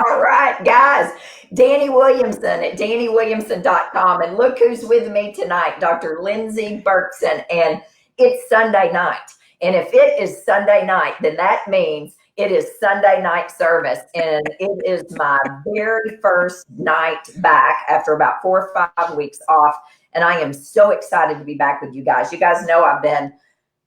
All right, guys. Dani Williamson at DaniWilliamson.com. And look who's with me tonight, Dr. Lindsey Berkson. And it's Sunday night. And if it is Sunday night, then that means it is Sunday night service. And it is my very first night back after about 4 or 5 weeks off. And I am so excited to be back with you guys. You guys know I've been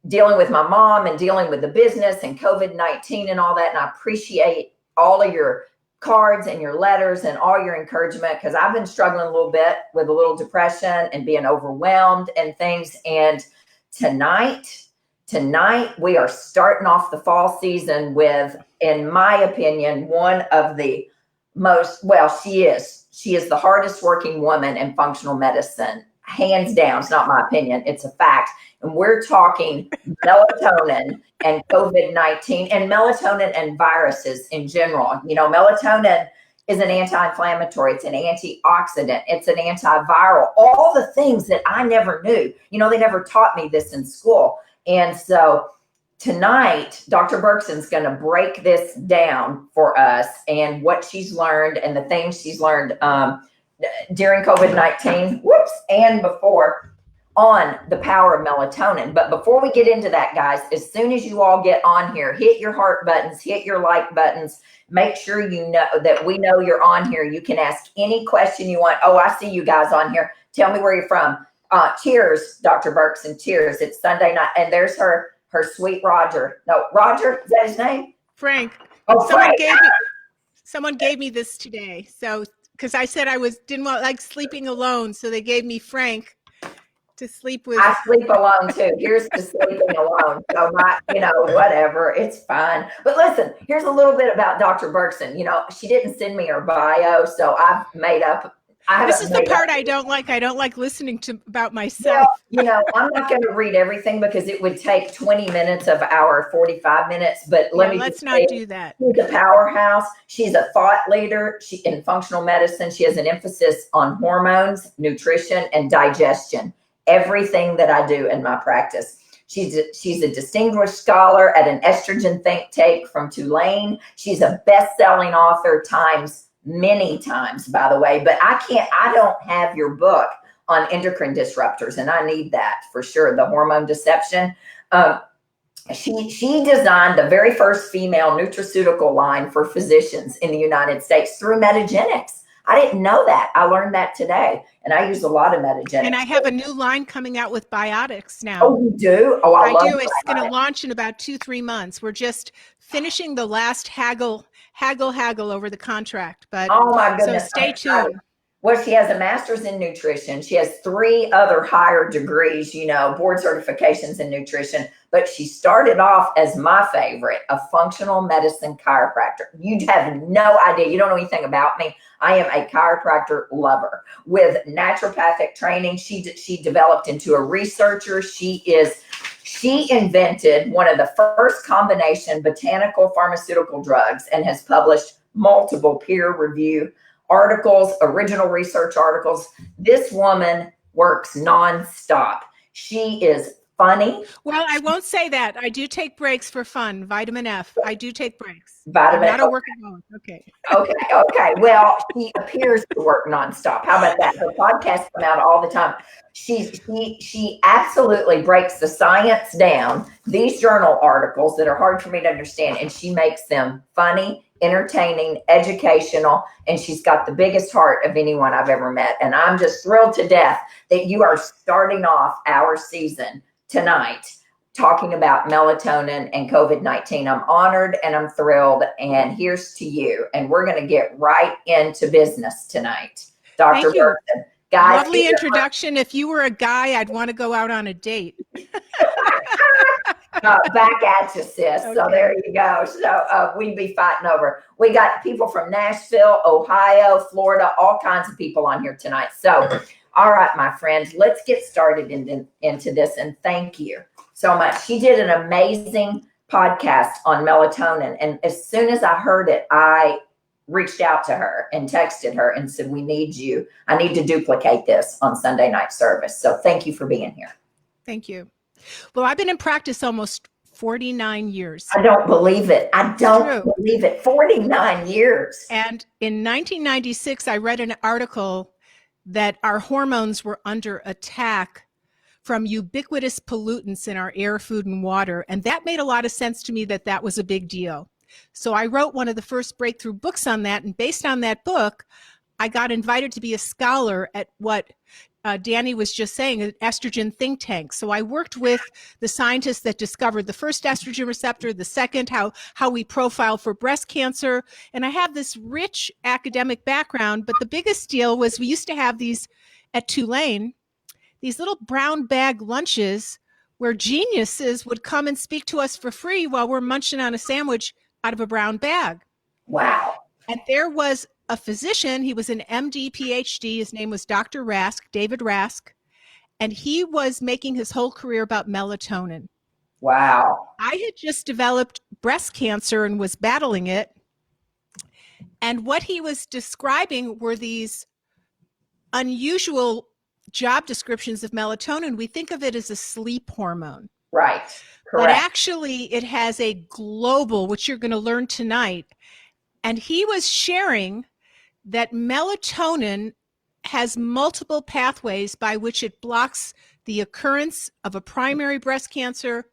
dealing with my mom and dealing with the business and COVID-19 and all that. And I appreciate all of your cards and your letters and all your encouragement, because I've been struggling a little bit with a little depression and being overwhelmed and things. And tonight we are starting off the fall season with, in my opinion, one of the most, she is the hardest working woman in functional medicine, hands down. It's not my opinion, it's a fact. And we're talking melatonin and COVID-19 and melatonin and viruses in general. You know, melatonin is an anti-inflammatory, it's an antioxidant, it's an antiviral, all the things that I never knew. You know, they never taught me this in school. And so tonight, Dr. Berkson's going to break this down for us and what she's learned and the things she's learned during COVID-19, and before, on the power of melatonin. But before we get into that, guys, as soon as you all get on here, hit your heart buttons, hit your like buttons. Make sure you know that we know you're on here. You can ask any question you want. Oh, I see you guys on here. Tell me where you're from. Cheers, Dr. Berkson. Cheers. It's Sunday night. And there's her sweet Roger. No, Roger, is that his name? Frank. Oh, Frank. Someone gave me this today. So, because I said didn't want like sleeping alone. So they gave me Frank to sleep with. I sleep alone too. Here's to sleeping alone. So whatever, it's fine. But listen, here's a little bit about Dr. Berkson. You know, she didn't send me her bio, so I've made up. This is the part I don't like. I don't like listening to about myself. Well, I'm not going to read everything because it would take 20 minutes of our 45 minutes. But let's not do that. She's a powerhouse. She's a thought leader. In functional medicine, she has an emphasis on hormones, nutrition, and digestion. Everything that I do in my practice. She's a distinguished scholar at an estrogen think tank from Tulane. She's a best-selling author many times, by the way, but I don't have your book on endocrine disruptors, and I need that for sure. The hormone deception. She designed the very first female nutraceutical line for physicians in the United States through Metagenics. I didn't know that. I learned that today, and I use a lot of Metagenics. And I have a new line coming out with biotics now. Oh, you do? Oh, I love do. It's going to launch in about 2-3 months. We're just finishing the last haggle over the contract. But oh my goodness, so stay tuned. Well, she has a master's in nutrition. She has 3 other higher degrees, board certifications in nutrition. But she started off as my favorite, a functional medicine chiropractor. You have no idea. You don't know anything about me. I am a chiropractor lover with naturopathic training. She developed into a researcher. She invented one of the first combination botanical pharmaceutical drugs and has published multiple peer review articles, original research articles. This woman works nonstop. She is funny. Well, I won't say that. I do take breaks for fun. Vitamin F. I do take breaks. Vitamin F. Not a workaholic. Okay. Okay. Well, she appears to work nonstop. How about that? Her podcasts come out all the time. She absolutely breaks the science down, these journal articles that are hard for me to understand, and she makes them funny, entertaining, educational, and she's got the biggest heart of anyone I've ever met. And I'm just thrilled to death that you are starting off our season tonight talking about melatonin and COVID-19. I'm honored and I'm thrilled, and here's to you. And we're going to get right into business tonight. Dr. Berkson. Guys, lovely introduction. If you were a guy, I'd want to go out on a date. Back at you, sis. Okay. So there you go. So we'd be fighting over. We got people from Nashville, Ohio, Florida, all kinds of people on here tonight. So, all right, my friends, let's get started into this. And thank you so much. She did an amazing podcast on melatonin. And as soon as I heard it, I reached out to her and texted her and said, we need you. I need to duplicate this on Sunday night service. So thank you for being here. Thank you. Well, I've been in practice almost 49 years. I don't believe it. I don't True. believe it. 49 years. And in 1996, I read an article that our hormones were under attack from ubiquitous pollutants in our air, food, and water. And that made a lot of sense to me that that was a big deal. So I wrote one of the first breakthrough books on that. And based on that book, I got invited to be a scholar at what Dani was just saying, an estrogen think tank. So I worked with the scientists that discovered the first estrogen receptor, the second, how we profile for breast cancer. And I have this rich academic background, but the biggest deal was we used to have these at Tulane, these little brown bag lunches where geniuses would come and speak to us for free while we're munching on a sandwich out of a brown bag. Wow. And there was a physician, he was an MD, PhD, his name was Dr. Rask, David Rask, and he was making his whole career about melatonin. Wow. I had just developed breast cancer and was battling it. And what he was describing were these unusual job descriptions of melatonin. We think of it as a sleep hormone. Right. But Correct. actually it has a global, which you're going to learn tonight. And he was sharing that melatonin has multiple pathways by which it blocks the occurrence of a primary breast cancer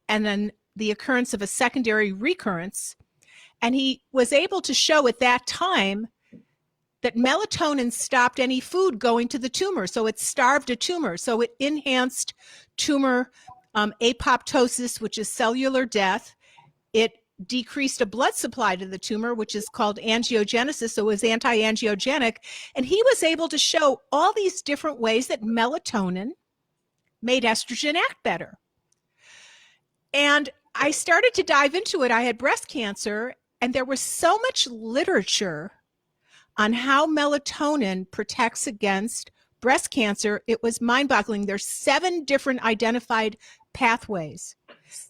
and then the occurrence of a secondary recurrence. And he was able to show at that time that melatonin stopped any food going to the tumor. So it starved a tumor. So it enhanced tumor apoptosis, which is cellular death. It decreased a blood supply to the tumor, which is called angiogenesis, so it was anti-angiogenic. And he was able to show all these different ways that melatonin made estrogen act better. And I started to dive into it. I had breast cancer, and there was so much literature on how melatonin protects against breast cancer. It was mind-boggling. There's 7 different identified pathways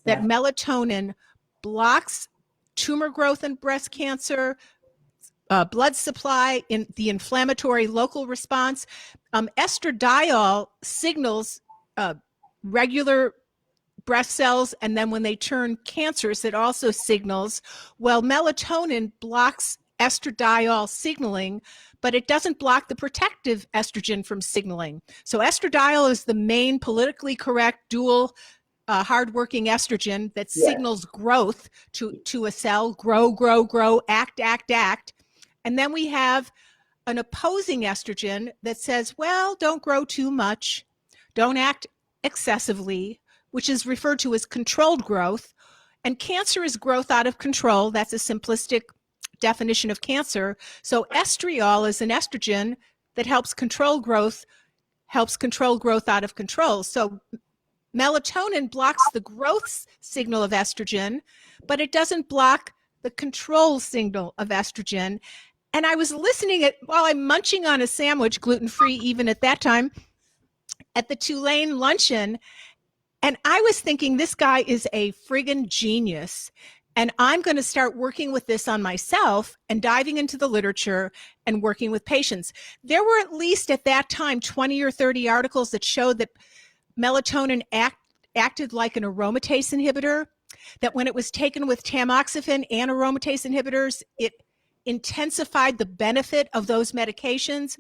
that melatonin blocks tumor growth in breast cancer, blood supply, in the inflammatory local response. Estradiol signals regular breast cells, and then when they turn cancerous, it also signals. Well, melatonin blocks estradiol signaling, but it doesn't block the protective estrogen from signaling. So estradiol is the main politically correct dual hardworking estrogen that signals growth to a cell, grow, act. And then we have an opposing estrogen that says, well, don't grow too much, don't act excessively, which is referred to as controlled growth. And cancer is growth out of control. That's a simplistic definition of cancer. So estriol is an estrogen that helps control growth out of control. So melatonin blocks the growth signal of estrogen, but it doesn't block the control signal of estrogen. And I was listening while I'm munching on a sandwich, gluten-free even at that time, at the Tulane luncheon, and I was thinking, this guy is a friggin' genius. And I'm going to start working with this on myself and diving into the literature and working with patients. There were at least at that time 20 or 30 articles that showed that melatonin acted like an aromatase inhibitor, that when it was taken with tamoxifen and aromatase inhibitors, it intensified the benefit of those medications.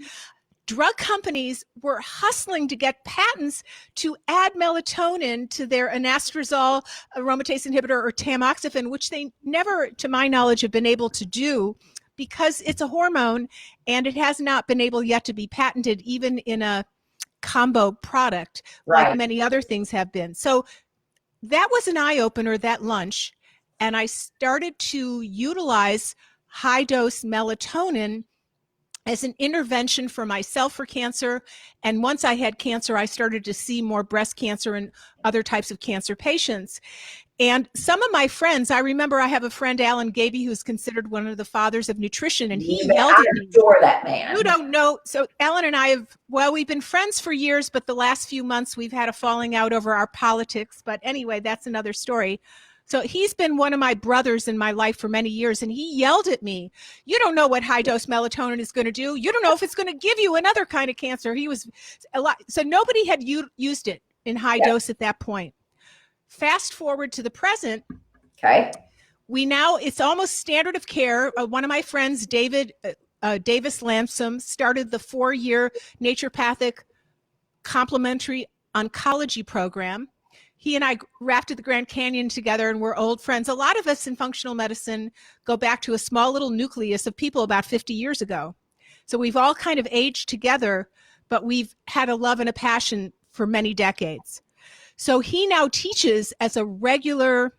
Drug companies were hustling to get patents to add melatonin to their anastrozole aromatase inhibitor or tamoxifen, which they never, to my knowledge, have been able to do because it's a hormone and it has not been able yet to be patented even in a combo product like many other things have been. So that was an eye-opener, that lunch, and I started to utilize high-dose melatonin as an intervention for myself for cancer. And once I had cancer, I started to see more breast cancer and other types of cancer patients. And some of my friends, I remember I have a friend, Alan Gaby, who's considered one of the fathers of nutrition, and he yelled at me. I adore that man. You don't know. So Alan and I we've been friends for years, but the last few months we've had a falling out over our politics. But anyway, that's another story. So he's been one of my brothers in my life for many years, and he yelled at me, you don't know what high-dose melatonin is going to do. You don't know if it's going to give you another kind of cancer. He was a lot. So nobody had used it in high dose at that point. fast forward to the present. Okay. It's almost standard of care. One of my friends, Davis Lamson, started the 4-year naturopathic complementary oncology program. He and I rafted the Grand Canyon together, and we're old friends. A lot of us in functional medicine go back to a small little nucleus of people about 50 years ago. So we've all kind of aged together, but we've had a love and a passion for many decades. So he now teaches as a regular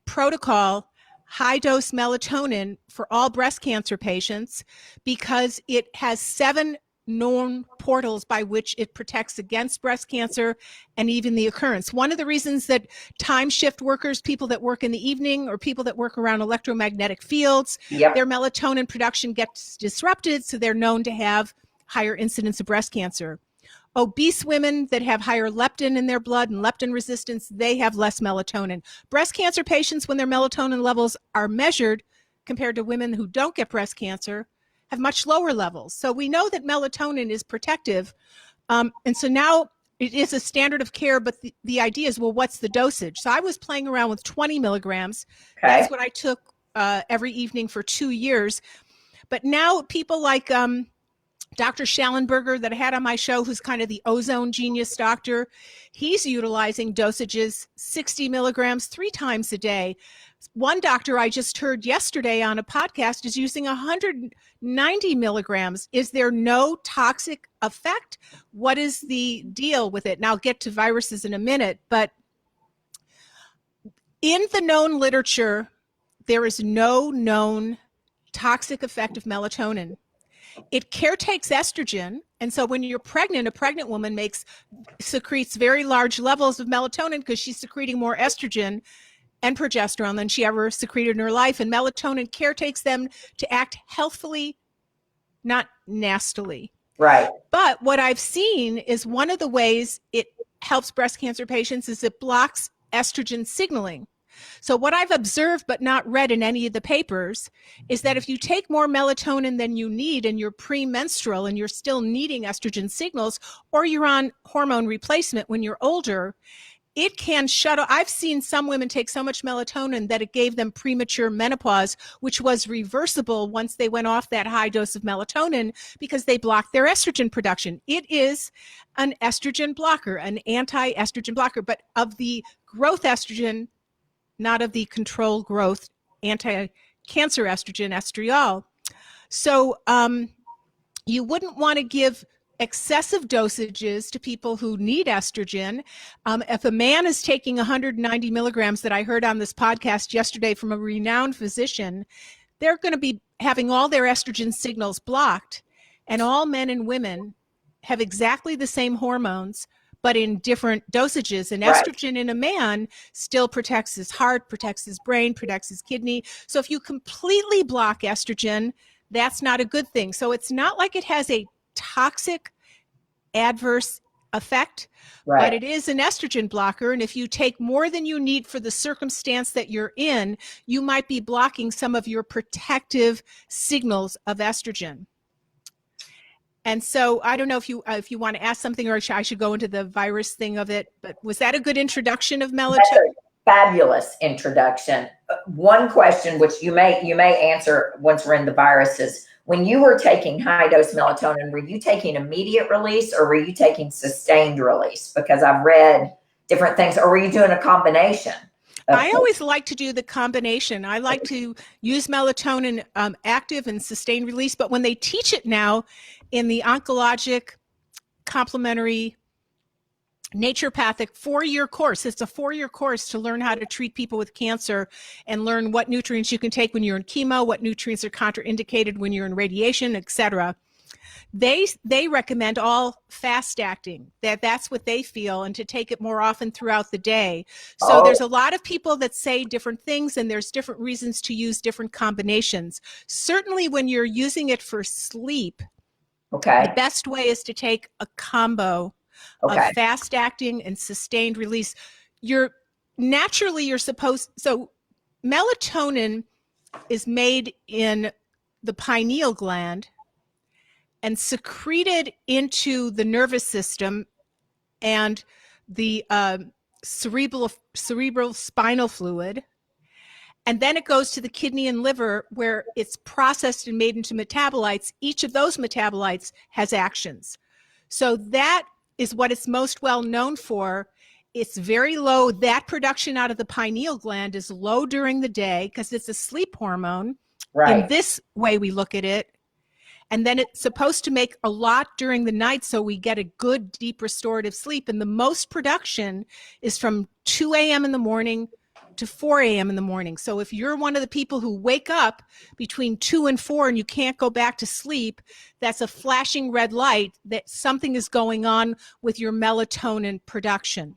protocol high-dose melatonin for all breast cancer patients because it has 7 known portals by which it protects against breast cancer and even the occurrence. One of the reasons that time shift workers, people that work in the evening or people that work around electromagnetic fields, their melatonin production gets disrupted, so they're known to have higher incidence of breast cancer. Obese women that have higher leptin in their blood and leptin resistance, they have less melatonin. Breast cancer patients, when their melatonin levels are measured compared to women who don't get breast cancer, have much lower levels. So we know that melatonin is protective. And so now it is a standard of care, but the idea is, well, what's the dosage? So I was playing around with 20 milligrams. Okay. That's what I took every evening for 2 years. But now people like Dr. Schallenberger that I had on my show, who's kind of the ozone genius doctor, he's utilizing dosages 60 milligrams 3 times a day. One doctor I just heard yesterday on a podcast is using 190 milligrams. Is there no toxic effect? What is the deal with it? And I'll get to viruses in a minute, but in the known literature, there is no known toxic effect of melatonin. It caretakes estrogen, and so when you're pregnant, a pregnant woman secretes very large levels of melatonin because she's secreting more estrogen and progesterone than she ever secreted in her life, and melatonin caretakes them to act healthfully, not nastily. Right. But what I've seen is one of the ways it helps breast cancer patients is it blocks estrogen signaling. So what I've observed but not read in any of the papers is that if you take more melatonin than you need and you're premenstrual and you're still needing estrogen signals, or you're on hormone replacement when you're older, it can shut off. I've seen some women take so much melatonin that it gave them premature menopause, which was reversible once they went off that high dose of melatonin because they blocked their estrogen production. It is an estrogen blocker, an anti-estrogen blocker, but of the growth estrogen, not of the control growth anti-cancer estrogen, estriol. So you wouldn't want to give excessive dosages to people who need estrogen. If a man is taking 190 milligrams that I heard on this podcast yesterday from a renowned physician, they're going to be having all their estrogen signals blocked, and all men and women have exactly the same hormones, but in different dosages. And estrogen in a man still protects his heart, protects his brain, protects his kidney. So if you completely block estrogen, that's not a good thing. So it's not like it has a toxic adverse effect, but it is an estrogen blocker. And if you take more than you need for the circumstance that you're in, you might be blocking some of your protective signals of estrogen. And so I don't know if you want to ask something, or I should go into the virus thing of it, but was that a good introduction of melatonin? That's a fabulous introduction. One question, which you may answer once we're in the viruses, when you were taking high dose melatonin, were you taking immediate release or were you taking sustained release? Because I've read different things, or were you doing a combination? I always like to do the combination. I like to use melatonin active and sustained release, but when they teach it now in the oncologic complementary naturopathic 4-year course, it's a 4-year course to learn how to treat people with cancer and learn what nutrients you can take when you're in chemo, what nutrients are contraindicated when you're in radiation, etc. They recommend all fast acting, that's what they feel, and to take it more often throughout the day. So there's a lot of people that say different things, and there's different reasons to use different combinations. Certainly when you're using it for sleep, the best way is to take a combo of fast acting and sustained release. So melatonin is made in the pineal gland and secreted into the nervous system and the cerebral spinal fluid. And then it goes to the kidney and liver where it's processed and made into metabolites. Each of those metabolites has actions. So that is what it's most well known for. It's very low. That production out of the pineal gland is low during the day because it's a sleep hormone. Right. In this way we look at it. And then it's supposed to make a lot during the night so we get a good, deep restorative sleep. And the most production is from 2 a.m. in the morning to 4 a.m. in the morning. So if you're one of the people who wake up between 2 and 4 and you can't go back to sleep, that's a flashing red light that something is going on with your melatonin production.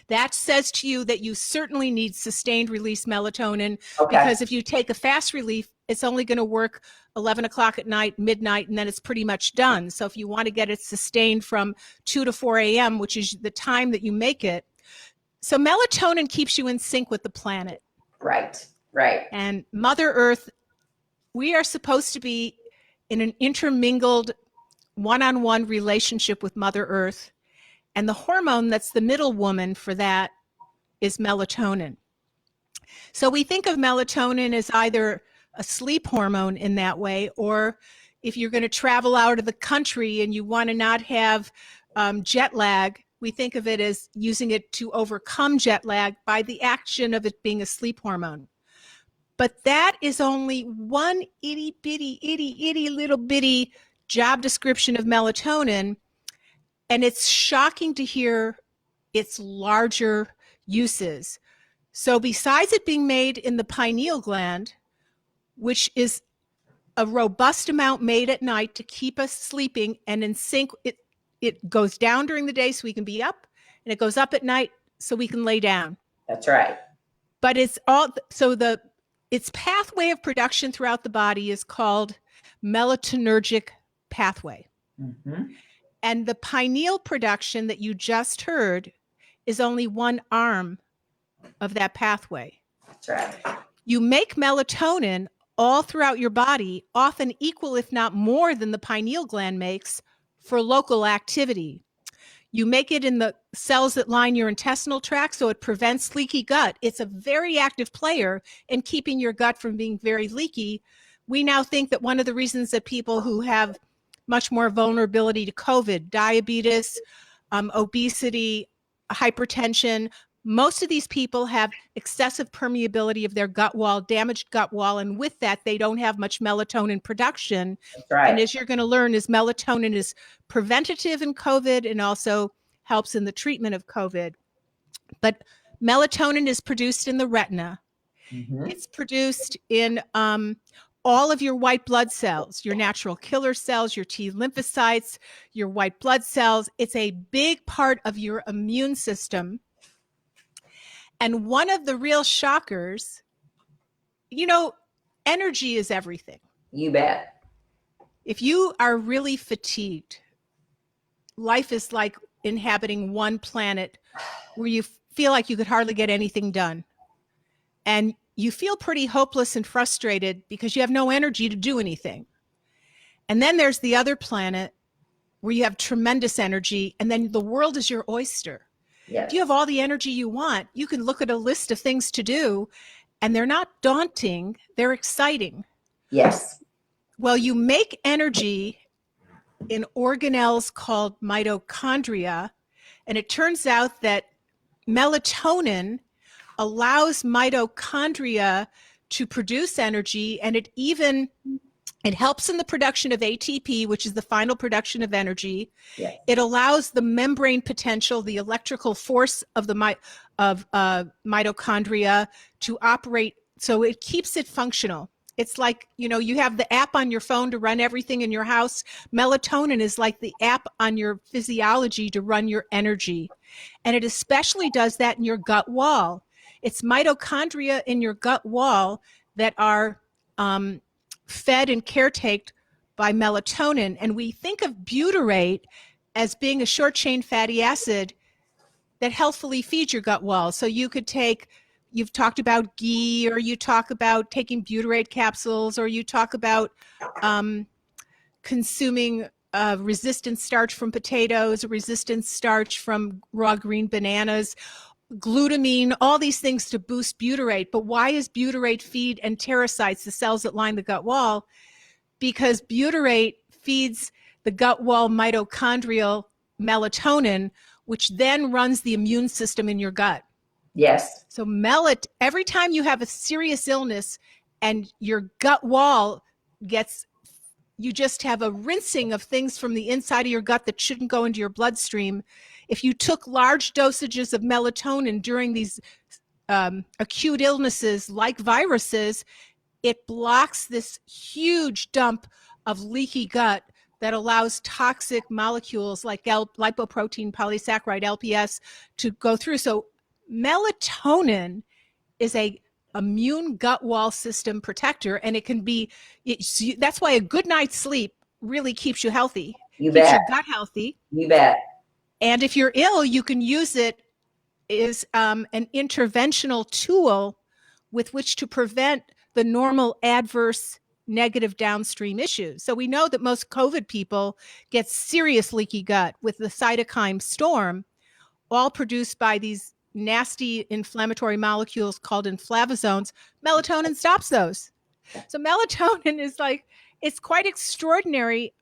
That says to you that you certainly need sustained release melatonin, because if you take a fast relief, it's only going to work 11 o'clock at night, midnight, and then it's pretty much done. So if you want to get it sustained from 2 to 4 a.m., which is the time that you make it. So melatonin keeps you in sync with the planet. Right, right. And Mother Earth, we are supposed to be in an intermingled one-on-one relationship with Mother Earth. And the hormone that's the middle woman for that is melatonin. So we think of melatonin as either a sleep hormone in that way, or if you're going to travel out of the country and you want to not have jet lag, we think of it as using it to overcome jet lag by the action of it being a sleep hormone. But that is only one itty bitty little bitty job description of melatonin. And it's shocking to hear its larger uses. So besides it being made in the pineal gland, which is a robust amount made at night to keep us sleeping and in sync, it goes down during the day so we can be up, and it goes up at night so we can lay down. That's right. But it's all, so its pathway of production throughout the body is called melatonergic pathway. Mm-hmm. And the pineal production that you just heard is only one arm of that pathway. That's right. You make melatonin all throughout your body, often equal, if not more, than the pineal gland makes for local activity. You make it in the cells that line your intestinal tract, so it prevents leaky gut. It's a very active player in keeping your gut from being very leaky. We now think that one of the reasons that people who have much more vulnerability to COVID, diabetes, obesity, hypertension, most of these people have excessive permeability of their gut wall, damaged gut wall, and with that, they don't have much melatonin production. That's right. And as you're going to learn, is melatonin is preventative in COVID and also helps in the treatment of COVID. But melatonin is produced in the retina. Mm-hmm. It's produced in all of your white blood cells, your natural killer cells, your T lymphocytes, your white blood cells. It's a big part of your immune system. And one of the real shockers, energy is everything. You bet. If you are really fatigued, life is like inhabiting one planet where you feel like you could hardly get anything done. And you feel pretty hopeless and frustrated because you have no energy to do anything. And then there's the other planet where you have tremendous energy, and then the world is your oyster. Yes. If you have all the energy you want, you can look at a list of things to do, and they're not daunting, they're exciting. Yes. Well, you make energy in organelles called mitochondria, and it turns out that melatonin allows mitochondria to produce energy, and it helps in the production of ATP, which is the final production of energy. Yes. It allows the membrane potential, the electrical force of the mitochondria to operate, so it keeps it functional. It's like, you have the app on your phone to run everything in your house. Melatonin is like the app on your physiology to run your energy. And it especially does that in your gut wall. It's mitochondria in your gut wall that are fed and caretaked by melatonin. And we think of butyrate as being a short chain fatty acid that healthfully feeds your gut wall. So you could you've talked about ghee, or you talk about taking butyrate capsules, or you talk about consuming resistant starch from potatoes, resistant starch from raw green bananas, glutamine, all these things to boost butyrate. But why is butyrate feed enterocytes, the cells that line the gut wall? Because butyrate feeds the gut wall mitochondrial melatonin, which then runs the immune system in your gut. Yes. So every time you have a serious illness and your gut wall you just have a rinsing of things from the inside of your gut that shouldn't go into your bloodstream. If you took large dosages of melatonin during these acute illnesses like viruses, it blocks this huge dump of leaky gut that allows toxic molecules like lipoprotein polysaccharide, LPS, to go through. So melatonin is a immune gut wall system protector, and that's why a good night's sleep really keeps you healthy. You keeps bet. your gut healthy. You bet. And if you're ill, you can use it as an interventional tool with which to prevent the normal adverse negative downstream issues. So we know that most COVID people get serious leaky gut with the cytokine storm, all produced by these nasty inflammatory molecules called inflammasomes. Melatonin stops those. So melatonin is it's quite extraordinary.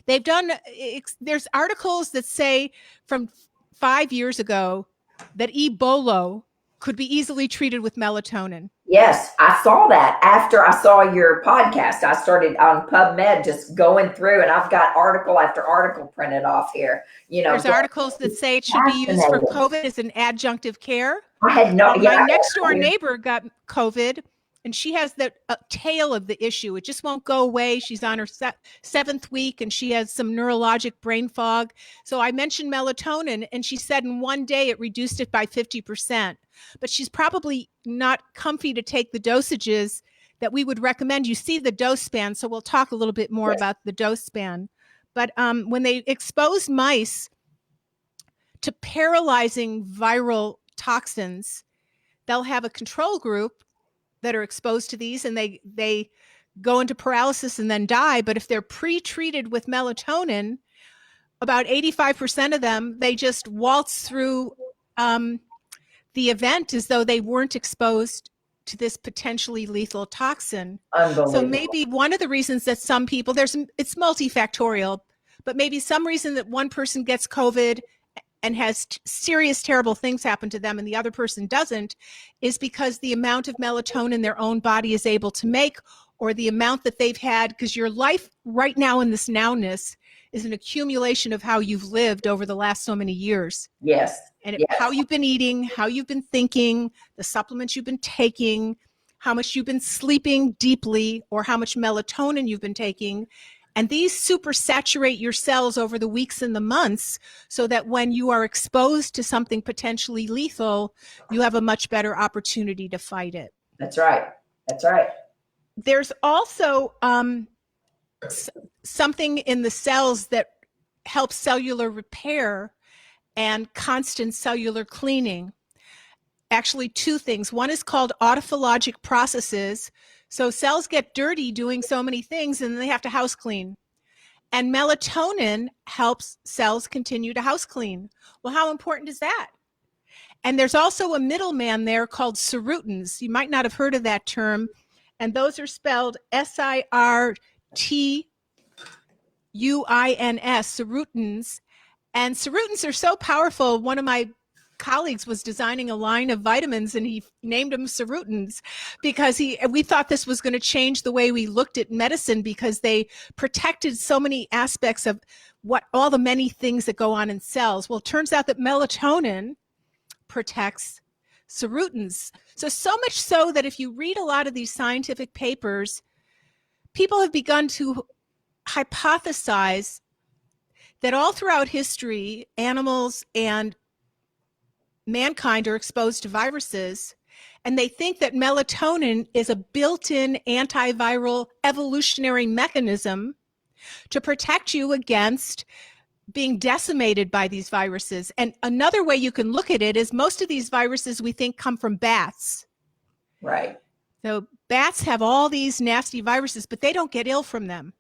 There's articles that say from 5 years ago that Ebola could be easily treated with melatonin. Yes, I saw that after I saw your podcast. I started on PubMed just going through, and I've got article after article printed off here. There's articles that say it should be used for COVID as an adjunctive care. I had no. My next door neighbor got COVID, and she has the tail of the issue. It just won't go away. She's on her 7th week, and she has some neurologic brain fog. So I mentioned melatonin, and she said in one day it reduced it by 50%. But she's probably not comfy to take the dosages that we would recommend. You see the dose span, so we'll talk a little bit more about the dose span. But when they expose mice to paralyzing viral toxins, they'll have a control group that are exposed to these, and they go into paralysis and then die. But if they're pre-treated with melatonin, about 85% of them, they just waltz through the event as though they weren't exposed to this potentially lethal toxin. So maybe one of the reasons that some people, it's multifactorial, but maybe some reason that one person gets COVID and has serious, terrible things happen to them and the other person doesn't is because the amount of melatonin their own body is able to make, or the amount that they've had, because your life right now in this nowness is an accumulation of how you've lived over the last so many years. Yes. And how you've been eating, how you've been thinking, the supplements you've been taking, how much you've been sleeping deeply, or how much melatonin you've been taking. And these supersaturate your cells over the weeks and the months so that when you are exposed to something potentially lethal, you have a much better opportunity to fight it. That's right. That's right. There's also something in the cells that helps cellular repair and constant cellular cleaning. Actually, 2 things. One is called autophagic processes. So cells get dirty doing so many things and they have to house clean. And melatonin helps cells continue to house clean. Well, how important is that? And there's also a middleman there called sirutins. You might not have heard of that term. And those are spelled SIRTUINS, sirutins. And sirutins are so powerful. One of my colleagues was designing a line of vitamins and he named them sirutins because we thought this was going to change the way we looked at medicine because they protected so many aspects of all the many things that go on in cells. Well, it turns out that melatonin protects sirutins. So much so that if you read a lot of these scientific papers, people have begun to hypothesize that all throughout history, animals and mankind are exposed to viruses, and they think that melatonin is a built-in antiviral evolutionary mechanism to protect you against being decimated by these viruses. And another way you can look at it is most of these viruses we think come from bats. Right. So bats have all these nasty viruses, but they don't get ill from them.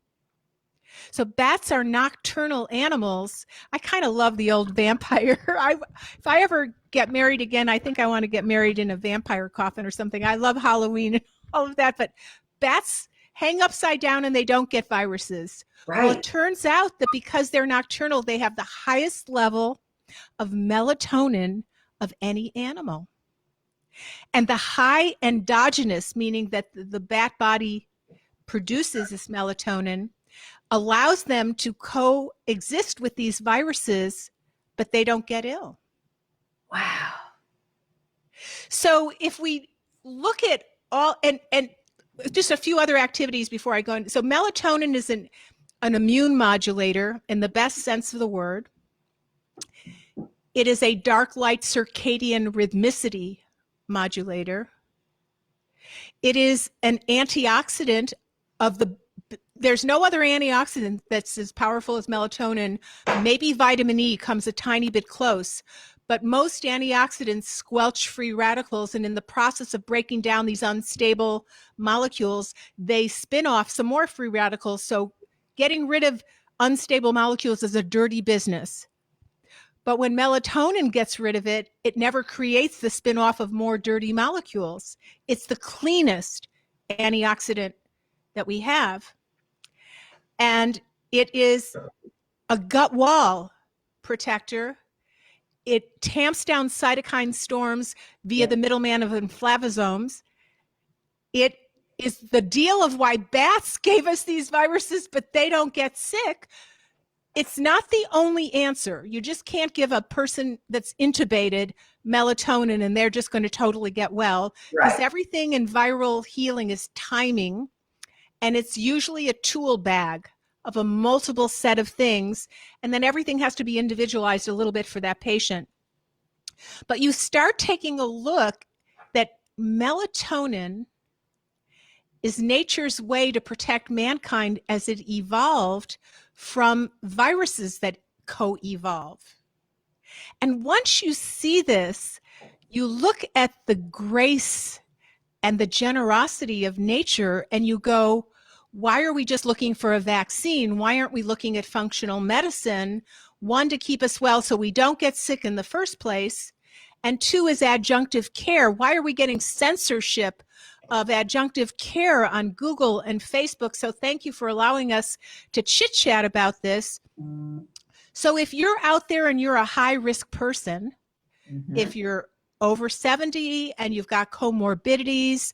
So bats are nocturnal animals. I kind of love the old vampire. If I ever get married again, I think I want to get married in a vampire coffin or something. I love Halloween and all of that, but bats hang upside down and they don't get viruses. Well, it Right. turns out that because they're nocturnal, they have the highest level of melatonin of any animal. And the high endogenous, meaning that the bat body produces this melatonin, allows them to coexist with these viruses, but they don't get ill. Wow. So if we look at all, and just a few other activities before I go in. So melatonin is an immune modulator in the best sense of the word. It is a dark light circadian rhythmicity modulator. It is an antioxidant of there's no other antioxidant that's as powerful as melatonin. Maybe vitamin E comes a tiny bit close, but most antioxidants squelch free radicals, and in the process of breaking down these unstable molecules, they spin off some more free radicals. So getting rid of unstable molecules is a dirty business. But when melatonin gets rid of it, it never creates the spin-off of more dirty molecules. It's the cleanest antioxidant that we have. And it is a gut wall protector. It tamps down cytokine storms via the middleman of inflammasomes. It is the deal of why bats gave us these viruses, but they don't get sick. It's not the only answer. You just can't give a person that's intubated melatonin and they're just going to totally get well, because everything in viral healing is timing, and it's usually a tool bag of a multiple set of things, and then everything has to be individualized a little bit for that patient. But you start taking a look that melatonin is nature's way to protect mankind as it evolved from viruses that co-evolve. And once you see this, you look at the grace and the generosity of nature and you go, why are we just looking for a vaccine? Why aren't we looking at functional medicine? One, to keep us well so we don't get sick in the first place. And two, is adjunctive care. Why are we getting censorship of adjunctive care on Google and Facebook? So thank you for allowing us to chit chat about this. So if you're out there and you're a high risk person, if you're over 70 and you've got comorbidities,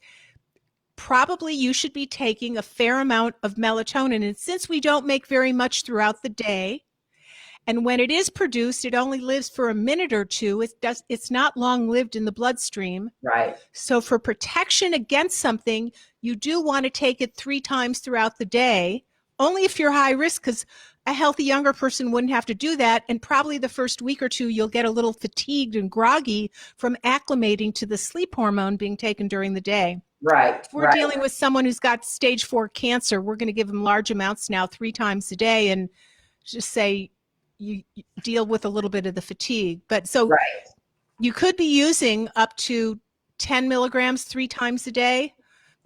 probably you should be taking a fair amount of melatonin. And since we don't make very much throughout the day, and when it is produced, it only lives for a minute or two. It's not long lived in the bloodstream. Right. So for protection against something, you do want to take it 3 times throughout the day, only if you're high risk, because a healthy younger person wouldn't have to do that. And probably the first week or two, you'll get a little fatigued and groggy from acclimating to the sleep hormone being taken during the day. Right. If we're dealing with someone who's got stage 4 cancer, we're going to give them large amounts now 3 times a day and just say, you deal with a little bit of the fatigue. But so you could be using up to 10 milligrams 3 times a day,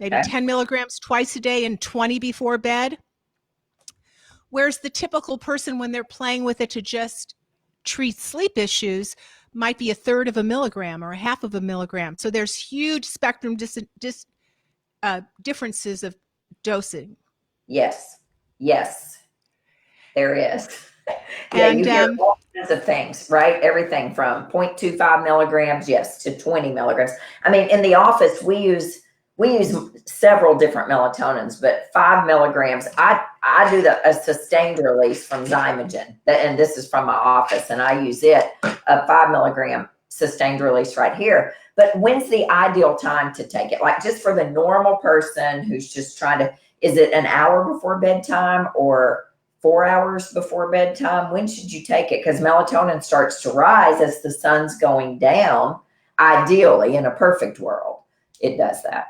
maybe 10 milligrams twice a day and 20 before bed. Whereas the typical person, when they're playing with it to just treat sleep issues, might be 1/3 of a milligram or 1/2 of a milligram. So there's huge spectrum differences of dosing. Yes. Yes, there is. And you hear all kinds of things, right? Everything from 0.25 milligrams, to 20 milligrams. I mean, in the office, we use several different melatonins, but 5 milligrams, I do a sustained release from Zymogen, and this is from my office, and I use it, a 5 milligram sustained release right here. But when's the ideal time to take it? Like, just for the normal person who's just trying to, is it an hour before bedtime or 4 hours before bedtime? When should you take it? Because melatonin starts to rise as the sun's going down. Ideally, in a perfect world, it does that.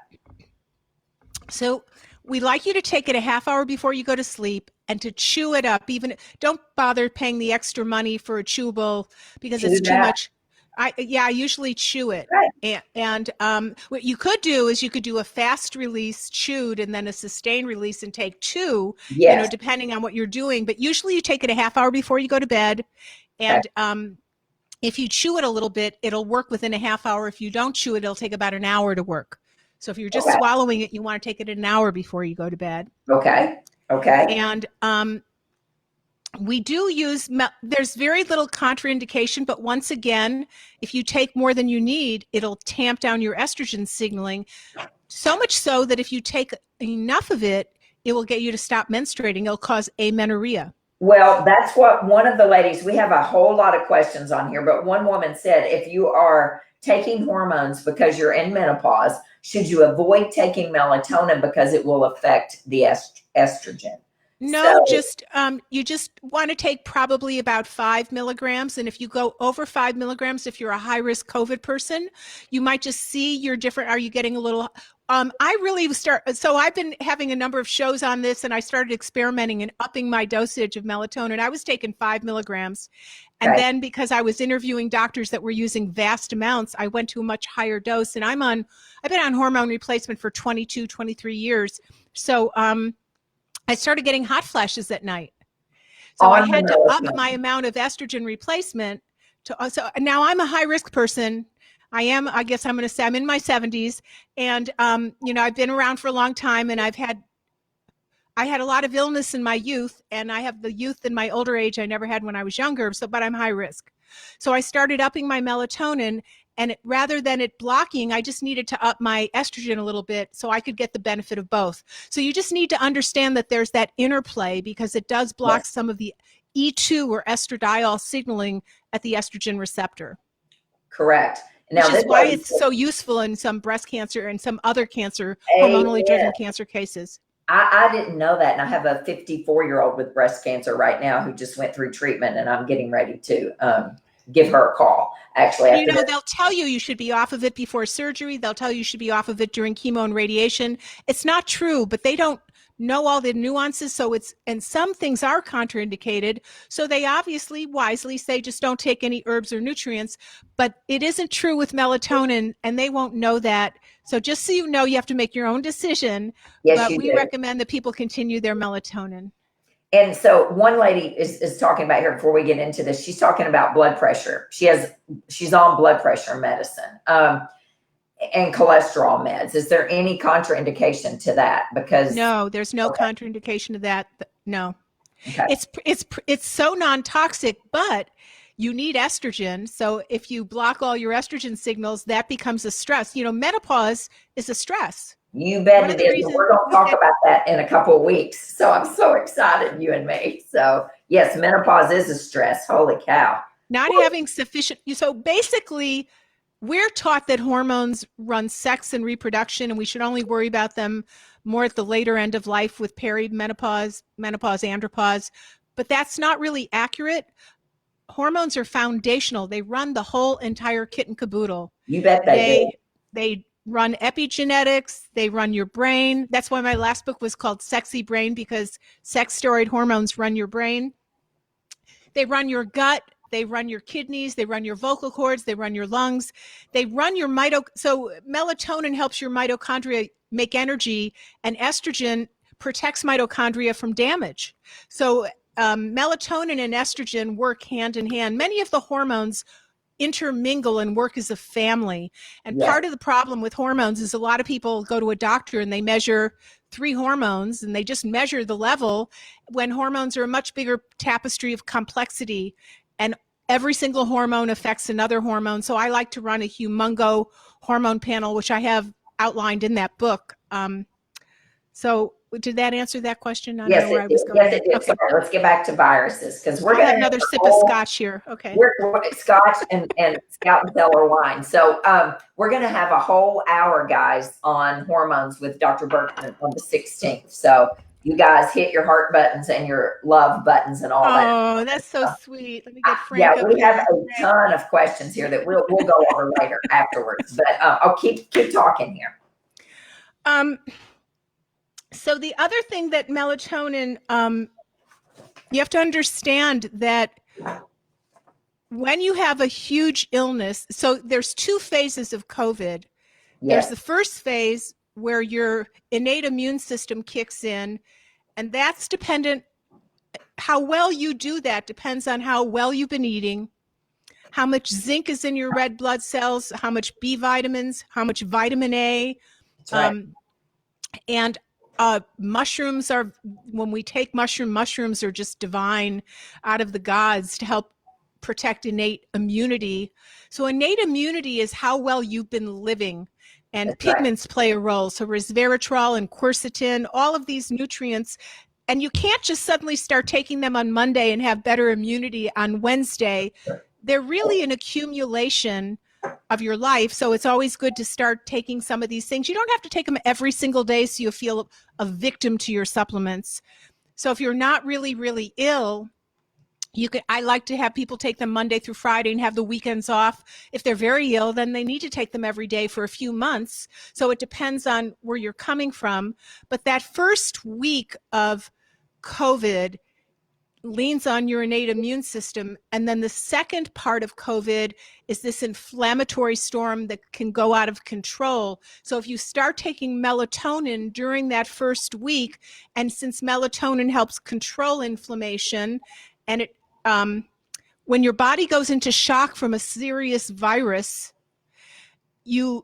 So we'd like you to take it a half hour before you go to sleep and to chew it up. Even don't bother paying the extra money for a chewable because it's too much. I usually chew it. Right. And what you could do is you could do a fast release chewed and then a sustained release and take two, Yes. depending on what you're doing. But usually you take it a half hour before you go to bed. And if you chew it a little bit, it'll work within a half hour. If you don't chew it, it'll take about an hour to work. So if you're just swallowing it, you want to take it an hour before you go to bed. Okay. And we do use, there's very little contraindication, but once again, if you take more than you need, it'll tamp down your estrogen signaling. So much so that if you take enough of it, it will get you to stop menstruating. It'll cause amenorrhea. Well, that's what one of the ladies, we have a whole lot of questions on here, but one woman said, if you are taking hormones because you're in menopause, should you avoid taking melatonin because it will affect the estrogen? No, you just want to take probably about 5 milligrams. And if you go over 5 milligrams, if you're a high risk COVID person, you might just see you're different. Are you getting a little, so I've been having a number of shows on this, and I started experimenting and upping my dosage of melatonin. I was taking 5 milligrams. And then because I was interviewing doctors that were using vast amounts, I went to a much higher dose. And I've been on hormone replacement for 22, 23 years. So, I started getting hot flashes at night. So I had to up my amount of estrogen replacement so now I'm a high risk person. I guess I'm going to say I'm in my 70s, and I've been around for a long time, and I had a lot of illness in my youth, and I have the youth in my older age I never had when I was younger, but I'm high risk. So I started upping my melatonin, and rather than it blocking, I just needed to up my estrogen a little bit so I could get the benefit of both. So you just need to understand that there's that interplay, because it does block some of the E2 or estradiol signaling at the estrogen receptor. Correct. Now, which is why it's so useful in some breast cancer and some other cancer, hormonally driven cancer cases. I didn't know that. And I have a 54-year-old with breast cancer right now who just went through treatment, and I'm getting ready to give her a call. Actually, they'll tell you should be off of it before surgery. They'll tell you should be off of it during chemo and radiation. It's not true, but they don't know all the nuances. And some things are contraindicated. So they obviously wisely say, just don't take any herbs or nutrients, but it isn't true with melatonin, and they won't know that. So just so you know, you have to make your own decision. Yes, but we recommend that people continue their melatonin. And so one lady is talking about here before we get into this. She's talking about blood pressure. She's on blood pressure medicine and cholesterol meds. Is there any contraindication to that? Because no, there's no contraindication to that. No, it's so non-toxic, but you need estrogen. So if you block all your estrogen signals, that becomes a stress. Menopause is a stress. You bet it is. We're going to talk about that in a couple of weeks. So I'm so excited, you and me. So yes, menopause is a stress. Holy cow. Not having sufficient. So basically, we're taught that hormones run sex and reproduction, and we should only worry about them more at the later end of life with perimenopause, menopause, andropause. But that's not really accurate. Hormones are foundational. They run the whole entire kit and caboodle. You bet they do. They run epigenetics, they run your brain. That's why my last book was called Sexy Brain, because sex steroid hormones run your brain. They run your gut, they run your kidneys, they run your vocal cords, they run your lungs, they run your so melatonin helps your mitochondria make energy, and estrogen protects mitochondria from damage. So melatonin and estrogen work hand in hand. Many of the hormones intermingle and work as a family. And part of the problem with hormones is a lot of people go to a doctor and they measure 3 hormones and they just measure the level, when hormones are a much bigger tapestry of complexity, and every single hormone affects another hormone. So I like to run a humongo hormone panel, which I have outlined in that book. So did that answer that question? Yes, it did. Yes, it did. Okay. Let's get back to viruses, because we're going to have another sip of scotch here. Okay. We're scotch and Scout and Cellar wine. So we're going to have a whole hour, guys, on hormones with Dr. Berkson on the 16th. So you guys hit your heart buttons and your love buttons and all that. Oh, that's so sweet. Let me get Frank. Yeah, we have a ton of questions here that we'll go over later afterwards. But I'll keep talking here. So the other thing that melatonin, you have to understand that when you have a huge illness, so there's two phases of COVID. There's Yes. the first phase where your innate immune system kicks in, and that's dependent. How well you do that depends on how well you've been eating, how much zinc is in your red blood cells, how much B vitamins, how much vitamin A. That's right. And mushrooms are, when we take mushrooms are just divine, out of the gods to help protect innate immunity. So innate immunity is how well you've been living. And That's pigments play a role. So resveratrol and quercetin, all of these nutrients. And you can't just suddenly start taking them on Monday and have better immunity on Wednesday. They're really an accumulation of your life. So it's always good to start taking some of these things. You don't have to take them every single day so you feel a victim to your supplements. So if you're not really, really ill, I like to have people take them Monday through Friday and have the weekends off. If they're very ill, then they need to take them every day for a few months. So it depends on where you're coming from. But that first week of COVID leans on your innate immune system. And then the second part of COVID is this inflammatory storm that can go out of control. So if you start taking melatonin during that first week, and since melatonin helps control inflammation, and it when your body goes into shock from a serious virus, you're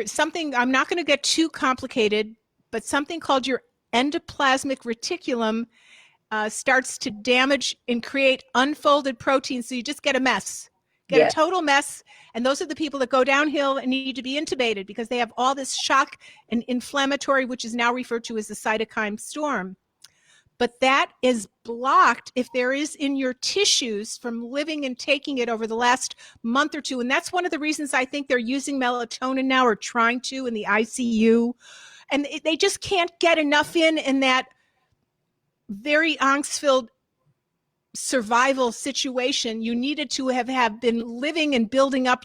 something, I'm not going to get too complicated, but something called your endoplasmic reticulum starts to damage and create unfolded proteins. So you just get a mess, a total mess. And those are the people that go downhill and need to be intubated because they have all this shock and inflammatory, which is now referred to as the cytokine storm. But that is blocked if there is in your tissues from living and taking it over the last month or two. And that's one of the reasons I think they're using melatonin now, or trying to, in the ICU. And they just can't get enough in that very angst-filled survival situation. You needed to have been living and building up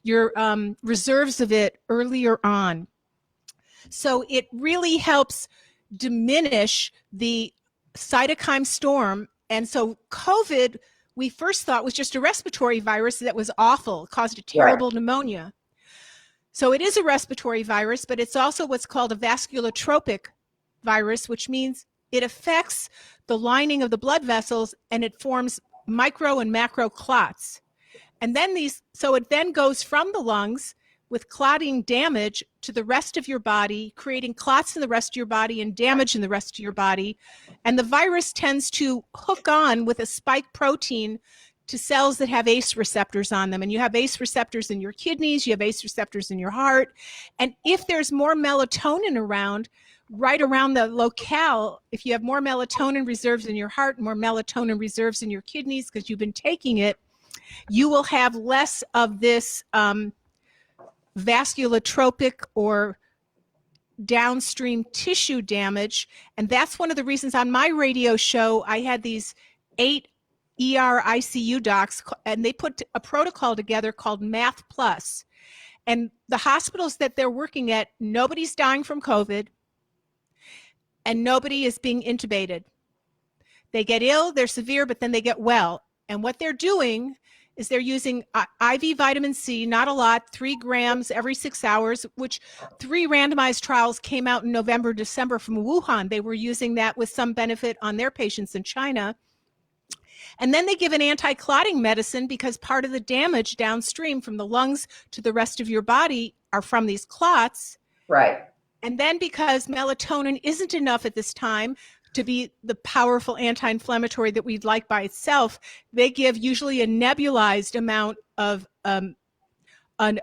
your reserves of it earlier on. So it really helps diminish the cytokine storm. And so COVID, we first thought was just a respiratory virus that was awful. It caused a terrible pneumonia. So it is a respiratory virus, but it's also what's called a vasculotropic virus, which means it affects the lining of the blood vessels and it forms micro and macro clots. And then so it then goes from the lungs with clotting damage to the rest of your body, creating clots in the rest of your body and damage in the rest of your body. And the virus tends to hook on with a spike protein to cells that have ACE receptors on them. And you have ACE receptors in your kidneys, you have ACE receptors in your heart. And if there's more melatonin around, right around the locale, if you have more melatonin reserves in your heart, more melatonin reserves in your kidneys because you've been taking it, you will have less of this vasculotropic or downstream tissue damage. And that's one of the reasons on my radio show, I had these 8 ER ICU docs, and they put a protocol together called Math Plus. And the hospitals that they're working at, nobody's dying from COVID and nobody is being intubated. They get ill, they're severe, but then they get well. And what they're doing is they're using IV vitamin C, not a lot, 3 grams every 6 hours, which 3 randomized trials came out in November, December from Wuhan. They were using that with some benefit on their patients in China. And then they give an anti-clotting medicine because part of the damage downstream from the lungs to the rest of your body are from these clots. Right. And then because melatonin isn't enough at this time to be the powerful anti-inflammatory that we'd like by itself, they give usually a nebulized amount of an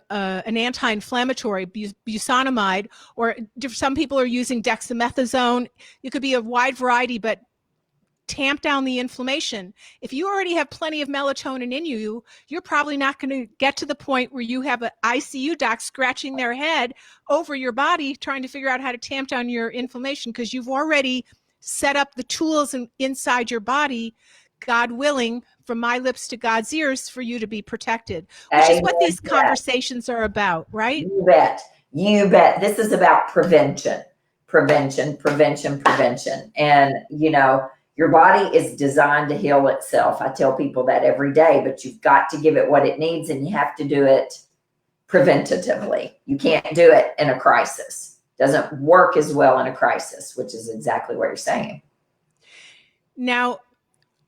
anti-inflammatory, busanamide, or some people are using dexamethasone. It could be a wide variety, but tamp down the inflammation. If you already have plenty of melatonin in you, you're probably not going to get to the point where you have an ICU doc scratching their head over your body trying to figure out how to tamp down your inflammation, because you've already set up the tools inside your body, God willing, from my lips to God's ears, for you to be protected, which is what these conversations are about, right? You bet. You bet. This is about prevention. And, Your body is designed to heal itself. I tell people that every day, but you've got to give it what it needs, and you have to do it preventatively. You can't do it in a crisis. Doesn't work as well in a crisis, which is exactly what you're saying. Now,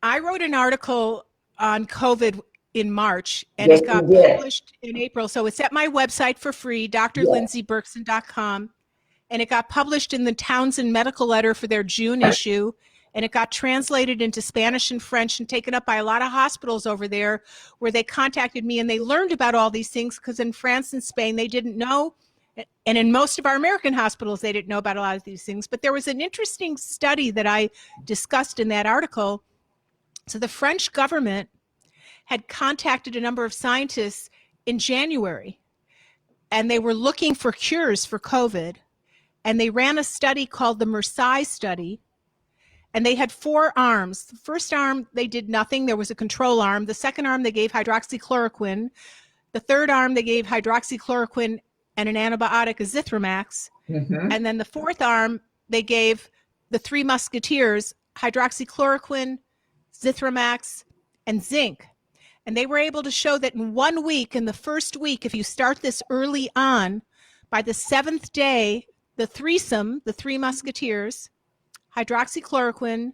I wrote an article on COVID in March, and Yes, it got you did. published in April. So it's at my website for free, drlindseyberkson.com. And it got published in the Townsend Medical Letter for their June issue. And it got translated into Spanish and French and taken up by a lot of hospitals over there, where they contacted me and they learned about all these things, because in France and Spain, they didn't know. And in most of our American hospitals, they didn't know about a lot of these things. But there was an interesting study that I discussed in that article. So the French government had contacted a number of scientists in January, and they were looking for cures for COVID. And they ran a study called the Marseille study. And they had 4 arms. The first arm, they did nothing. There was a control arm. The second arm, they gave hydroxychloroquine. The third arm, they gave hydroxychloroquine and an antibiotic, azithromax. Mm-hmm. And then the fourth arm, they gave the 3 musketeers, hydroxychloroquine, zithromax, and zinc. And they were able to show that in 1 week, in the first week, if you start this early on, by the 7th day, the threesome, the 3 musketeers, hydroxychloroquine,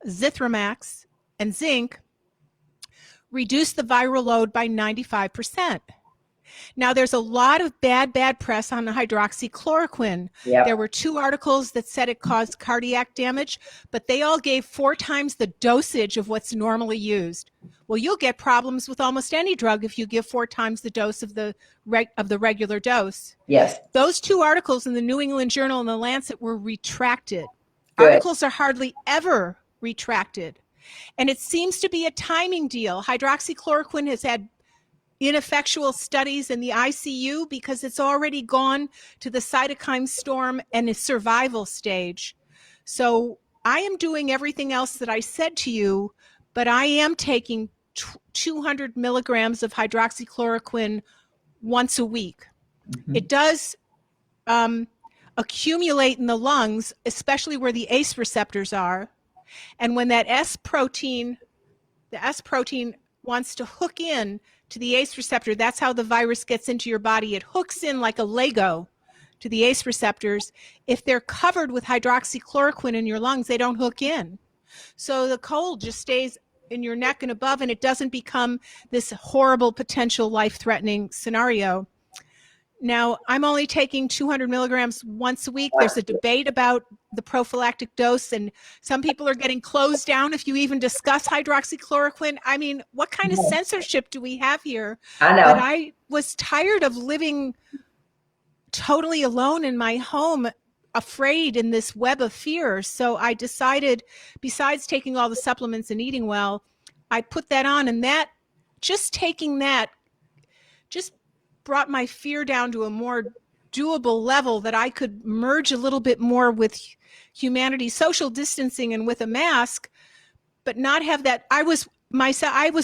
zithromax, and zinc, reduced the viral load by 95%. Now, there's a lot of bad press on the hydroxychloroquine. Yep. There were 2 articles that said it caused cardiac damage, but they all gave 4 times the dosage of what's normally used. Well, you'll get problems with almost any drug if you give 4 times the dose of the regular dose. Yes. Those 2 articles in the New England Journal and the Lancet were retracted. Good. Articles are hardly ever retracted. And it seems to be a timing deal. Hydroxychloroquine has had ineffectual studies in the ICU because it's already gone to the cytokine storm and a survival stage. So I am doing everything else that I said to you, but I am taking 200 milligrams of hydroxychloroquine once a week. Mm-hmm. It does accumulate in the lungs, especially where the ACE receptors are. And when that the S protein wants to hook in to the ACE receptor, that's how the virus gets into your body. It hooks in like a Lego to the ACE receptors. If they're covered with hydroxychloroquine in your lungs, they don't hook in. So the cold just stays in your neck and above, and it doesn't become this horrible potential life-threatening scenario. Now, I'm only taking 200 milligrams once a week. There's a debate about the prophylactic dose, and some people are getting closed down if you even discuss hydroxychloroquine. I mean, what kind of censorship do we have here? I know. But I was tired of living totally alone in my home, afraid in this web of fear. So I decided, besides taking all the supplements and eating well, I put that on, and that, just taking that, just brought my fear down to a more doable level, that I could merge a little bit more with humanity, social distancing and with a mask, but not have that. I was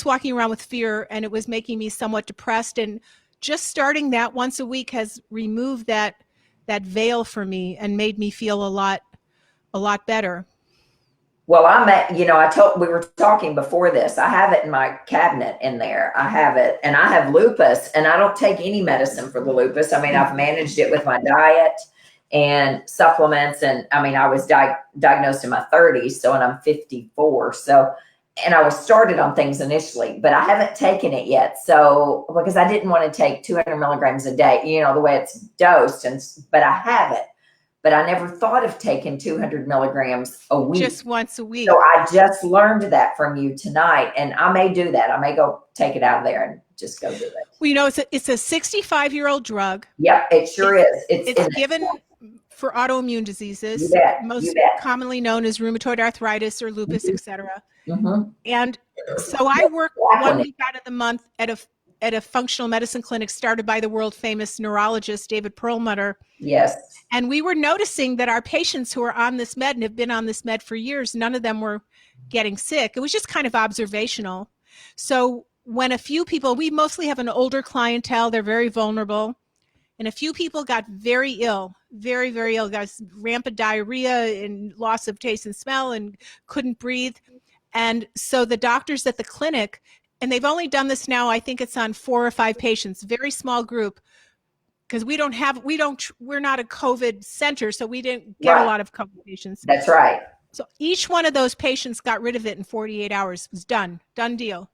walking around with fear, and it was making me somewhat depressed. And just starting that once a week has removed that veil for me and made me feel a lot better. Well, we were talking before this. I have it in my cabinet in there. I have it, and I have lupus, and I don't take any medicine for the lupus. I mean, I've managed it with my diet and supplements. And I mean, I was diagnosed in my 30s. So, and I'm 54. So, and I was started on things initially, but I haven't taken it yet. So, because I didn't want to take 200 milligrams a day, the way it's dosed, but I have it. But I never thought of taking 200 milligrams a week. Just once a week. So I just learned that from you tonight, and I may do that. I may go take it out of there and just go do it. Well, it's a 65-year-old drug. Yep, it sure is. It's given for autoimmune diseases, you bet, most commonly known as rheumatoid arthritis or lupus, mm-hmm. etc. Mm-hmm. And so I work 1 week out of the month at a functional medicine clinic started by the world famous neurologist David Perlmutter. Yes. And we were noticing that our patients who are on this med and have been on this med for years, none of them were getting sick. It was just kind of observational. So when a few people, we mostly have an older clientele, they're very vulnerable, and a few people got very ill, very, very ill, got rampant diarrhea and loss of taste and smell and couldn't breathe. And so the doctors at the clinic, and they've only done this now, I think it's on 4 or 5 patients, very small group, because we're not a COVID center, so we didn't get a lot of COVID patients. That's right. So each one of those patients got rid of it in 48 hours. It was done deal.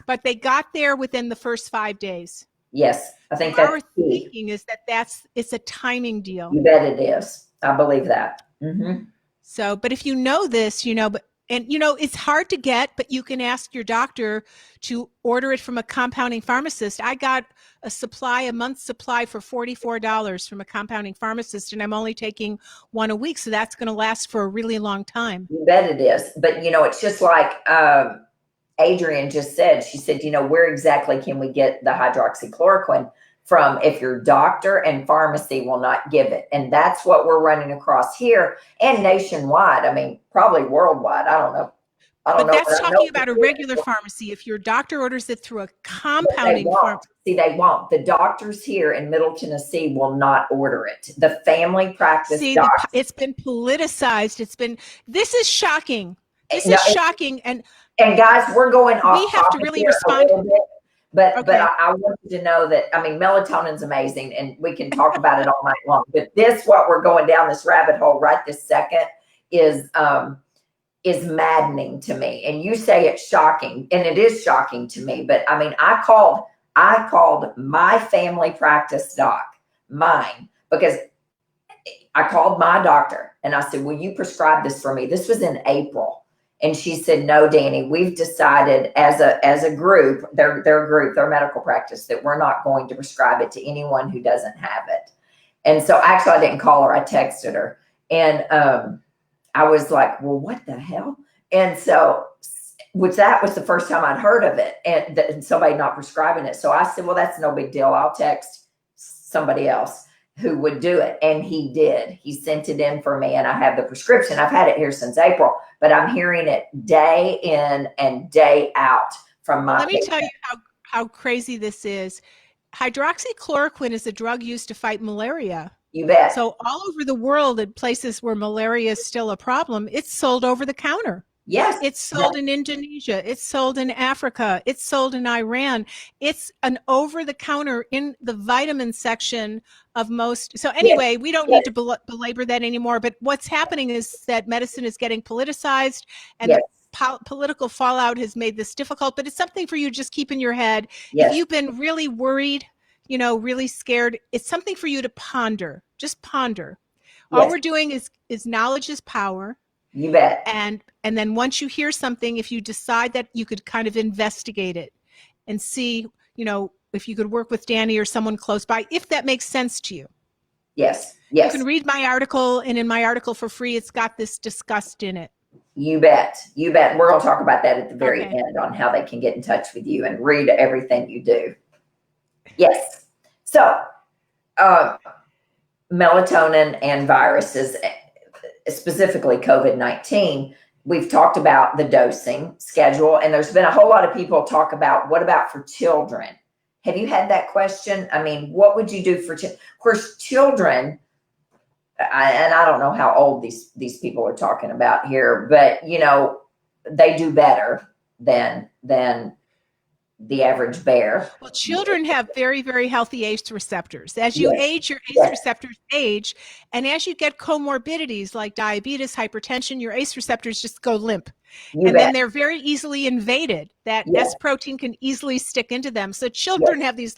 But they got there within the first 5 days. Yes, I think that's our key. thinking is it's a timing deal. You bet it is. I believe that. Mm-hmm. So, but if you know this, it's hard to get, but you can ask your doctor to order it from a compounding pharmacist. I got a month's supply for $44 from a compounding pharmacist, and I'm only taking one a week. So that's going to last for a really long time. You bet it is. But, it's just like Adrienne just said. She said, where exactly can we get the hydroxychloroquine from if your doctor and pharmacy will not give it? And that's what we're running across here and nationwide. I mean, probably worldwide. I don't know. But that's talking about a regular pharmacy. If your doctor orders it through a compounding pharmacy. See, they won't. The doctors here in Middle Tennessee will not order it. The family practice docs. It's been politicized. This is shocking. Shocking. And guys, we're going off. We have to really respond. But I want you to know that, melatonin's amazing, and we can talk about it all night long. But what we're going down this rabbit hole right this second is maddening to me. And you say it's shocking, and it is shocking to me. But I called my family practice doc, mine, because I called my doctor and I said, will you prescribe this for me? This was in April. And she said, no, Dani, we've decided as a group, their medical practice, that we're not going to prescribe it to anyone who doesn't have it. And so actually I didn't call her. I texted her. And I was like, well, what the hell? And so, that was the first time I'd heard of it and somebody not prescribing it. So I said, well, that's no big deal. I'll text somebody else who would do it. And he did. He sent it in for me, and I have the prescription. I've had it here since April, but I'm hearing it day in and day out from my patient. Let me tell you how crazy this is. Hydroxychloroquine is a drug used to fight malaria. You bet. So all over the world, in places where malaria is still a problem, it's sold over the counter. Yes. It's sold in Indonesia. It's sold in Africa. It's sold in Iran. It's an over-the-counter in the vitamin section of most. So anyway, we don't need to belabor that anymore. But what's happening is that medicine is getting politicized, and the political fallout has made this difficult. But it's something for you to just keep in your head. If you've been really worried, really scared, it's something for you to ponder. Just ponder. All we're doing is knowledge is power. You bet. And then once you hear something, if you decide that you could kind of investigate it and see, if you could work with Dani or someone close by, if that makes sense to you. Yes. You can read my article, and in my article for free, it's got this discussed in it. You bet. You bet. We're going to talk about that at the very end on how they can get in touch with you and read everything you do. Yes. So, melatonin and viruses, specifically COVID-19, we've talked about the dosing schedule, and there's been a whole lot of people talk about, what about for children? Have you had that question? What would you do for children? Of course, children, and I don't know how old these people are talking about here, but they do better than the average bear. Well, children have very, very healthy ACE receptors. As you age, your ACE receptors age. And as you get comorbidities like diabetes, hypertension, your ACE receptors just go limp. Then they're very easily invaded. That S protein can easily stick into them. So children have these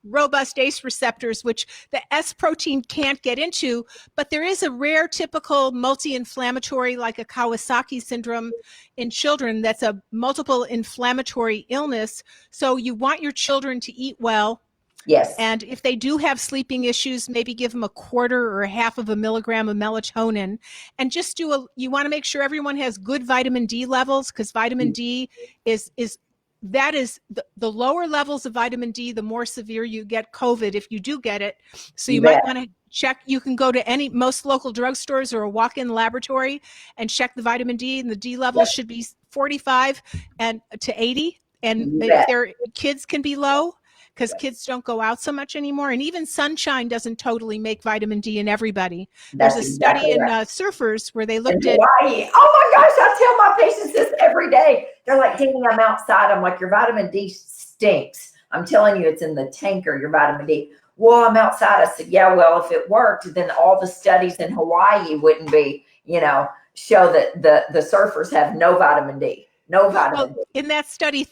robust ACE receptors, which the S protein can't get into. But there is a rare typical multi-inflammatory, like a Kawasaki syndrome in children. That's a multiple inflammatory illness. So you want your children to eat well. Yes. And if they do have sleeping issues, maybe give them 1/4 or 1/2 of a milligram of melatonin, and just you want to make sure everyone has good vitamin D levels, because vitamin D is the lower levels of vitamin D, the more severe you get COVID if you do get it. So you might want to check. You can go to most local drugstores or a walk-in laboratory and check the vitamin D, and the D levels should be 45 and to 80. And if their kids can be low, because kids don't go out so much anymore. And even sunshine doesn't totally make vitamin D in everybody. There's a study in surfers where they looked at Hawaii. Oh my gosh, I tell my patients this every day. They're like, Dani, I'm outside. I'm like, your vitamin D stinks. I'm telling you, it's in the tanker, your vitamin D. Well, I'm outside. I said, yeah, well, if it worked, then all the studies in Hawaii wouldn't be, show that the surfers have no vitamin D. No vitamin D. In that study,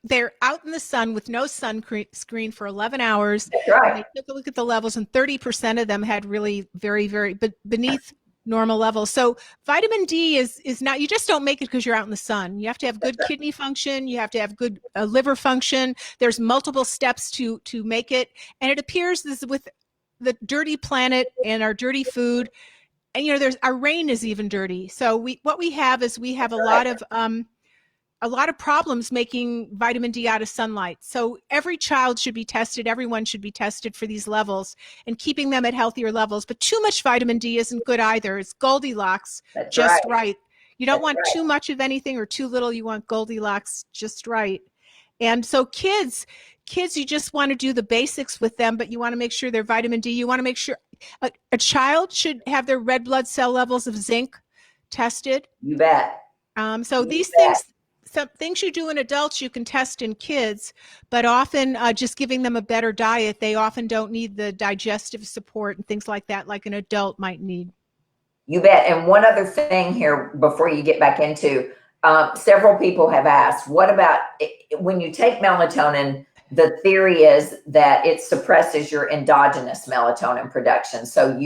they're out in the sun with no sunscreen for 11 hours. That's right. They took a look at the levels, and 30% of them had really very, very beneath normal levels. So vitamin D is not, you just don't make it because you're out in the sun. You have to have good kidney function. You have to have good liver function. There's multiple steps to make it. And it appears this with the dirty planet and our dirty food. And, there's our rain is even dirty. So what we have is a lot of problems making vitamin D out of sunlight. So every child should be tested. Everyone should be tested for these levels and keeping them at healthier levels. But too much vitamin D isn't good either. It's Goldilocks, just right. You don't want too much of anything or too little. You want Goldilocks, just right. And so kids, you just want to do the basics with them, but you want to make sure their vitamin D, you want to make sure a child should have their red blood cell levels of zinc tested. You bet. Some things you do in adults, you can test in kids, but often just giving them a better diet, they often don't need the digestive support and things like that, like an adult might need. You bet. And one other thing here before you get back into, several people have asked, what about when you take melatonin, the theory is that it suppresses your endogenous melatonin production. So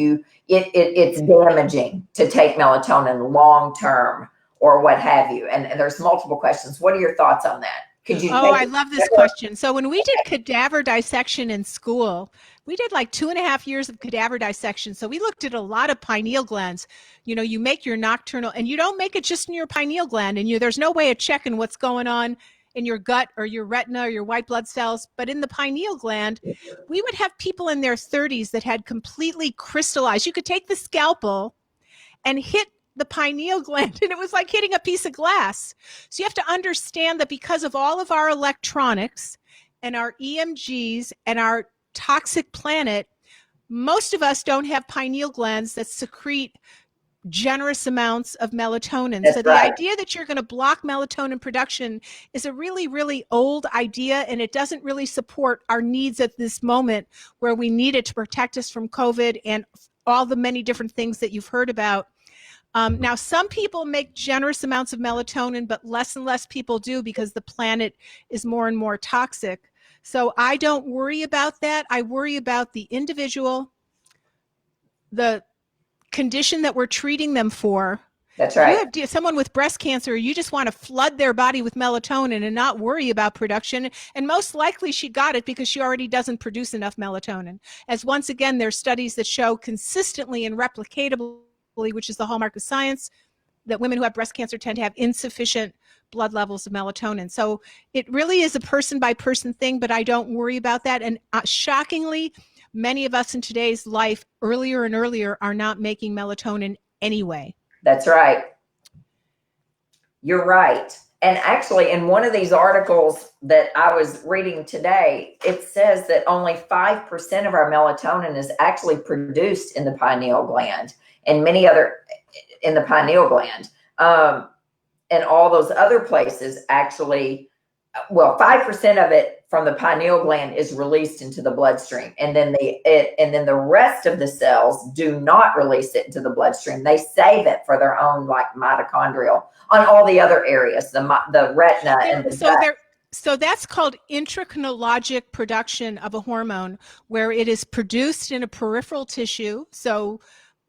it's damaging to take melatonin long-term, or what have you. And there's multiple questions. What are your thoughts on that? I love this question. So when we did cadaver dissection in school, we did like 2.5 years of cadaver dissection. So we looked at a lot of pineal glands. You make your nocturnal, and you don't make it just in your pineal gland, and there's no way of checking what's going on in your gut or your retina or your white blood cells. But in the pineal gland, we would have people in their 30s that had completely crystallized. You could take the scalpel and hit the pineal gland, and it was like hitting a piece of glass. So you have to understand that because of all of our electronics and our EMGs and our toxic planet, most of us don't have pineal glands that secrete generous amounts of melatonin. That's so the right. idea that you're going to block melatonin production is a really, really old idea, and it doesn't really support our needs at this moment where we need it to protect us from COVID and all the many different things that you've heard about. Now, some people make generous amounts of melatonin, but less and less people do because the planet is more and more toxic. So I don't worry about that. I worry about the individual, the condition that we're treating them for. That's right. You have someone with breast cancer, you just want to flood their body with melatonin and not worry about production. And most likely she got it because she already doesn't produce enough melatonin. As once again, there's studies that show consistently and replicatably, which is the hallmark of science, that women who have breast cancer tend to have insufficient blood levels of melatonin. So it really is a person by person thing, but I don't worry about that. And shockingly, many of us in today's life, earlier and earlier, are not making melatonin anyway. That's right. You're right. And actually, in one of these articles that I was reading today, it says that only 5% of our melatonin is actually produced in the pineal gland, and many other in the pineal gland. And all those other places actually, 5% of it from the pineal gland is released into the bloodstream. And then the rest of the cells do not release it into the bloodstream. They save it for their own, like, mitochondrial on all the other areas, the retina and the gut. So that's called intrachronologic production of a hormone, where it is produced in a peripheral tissue. So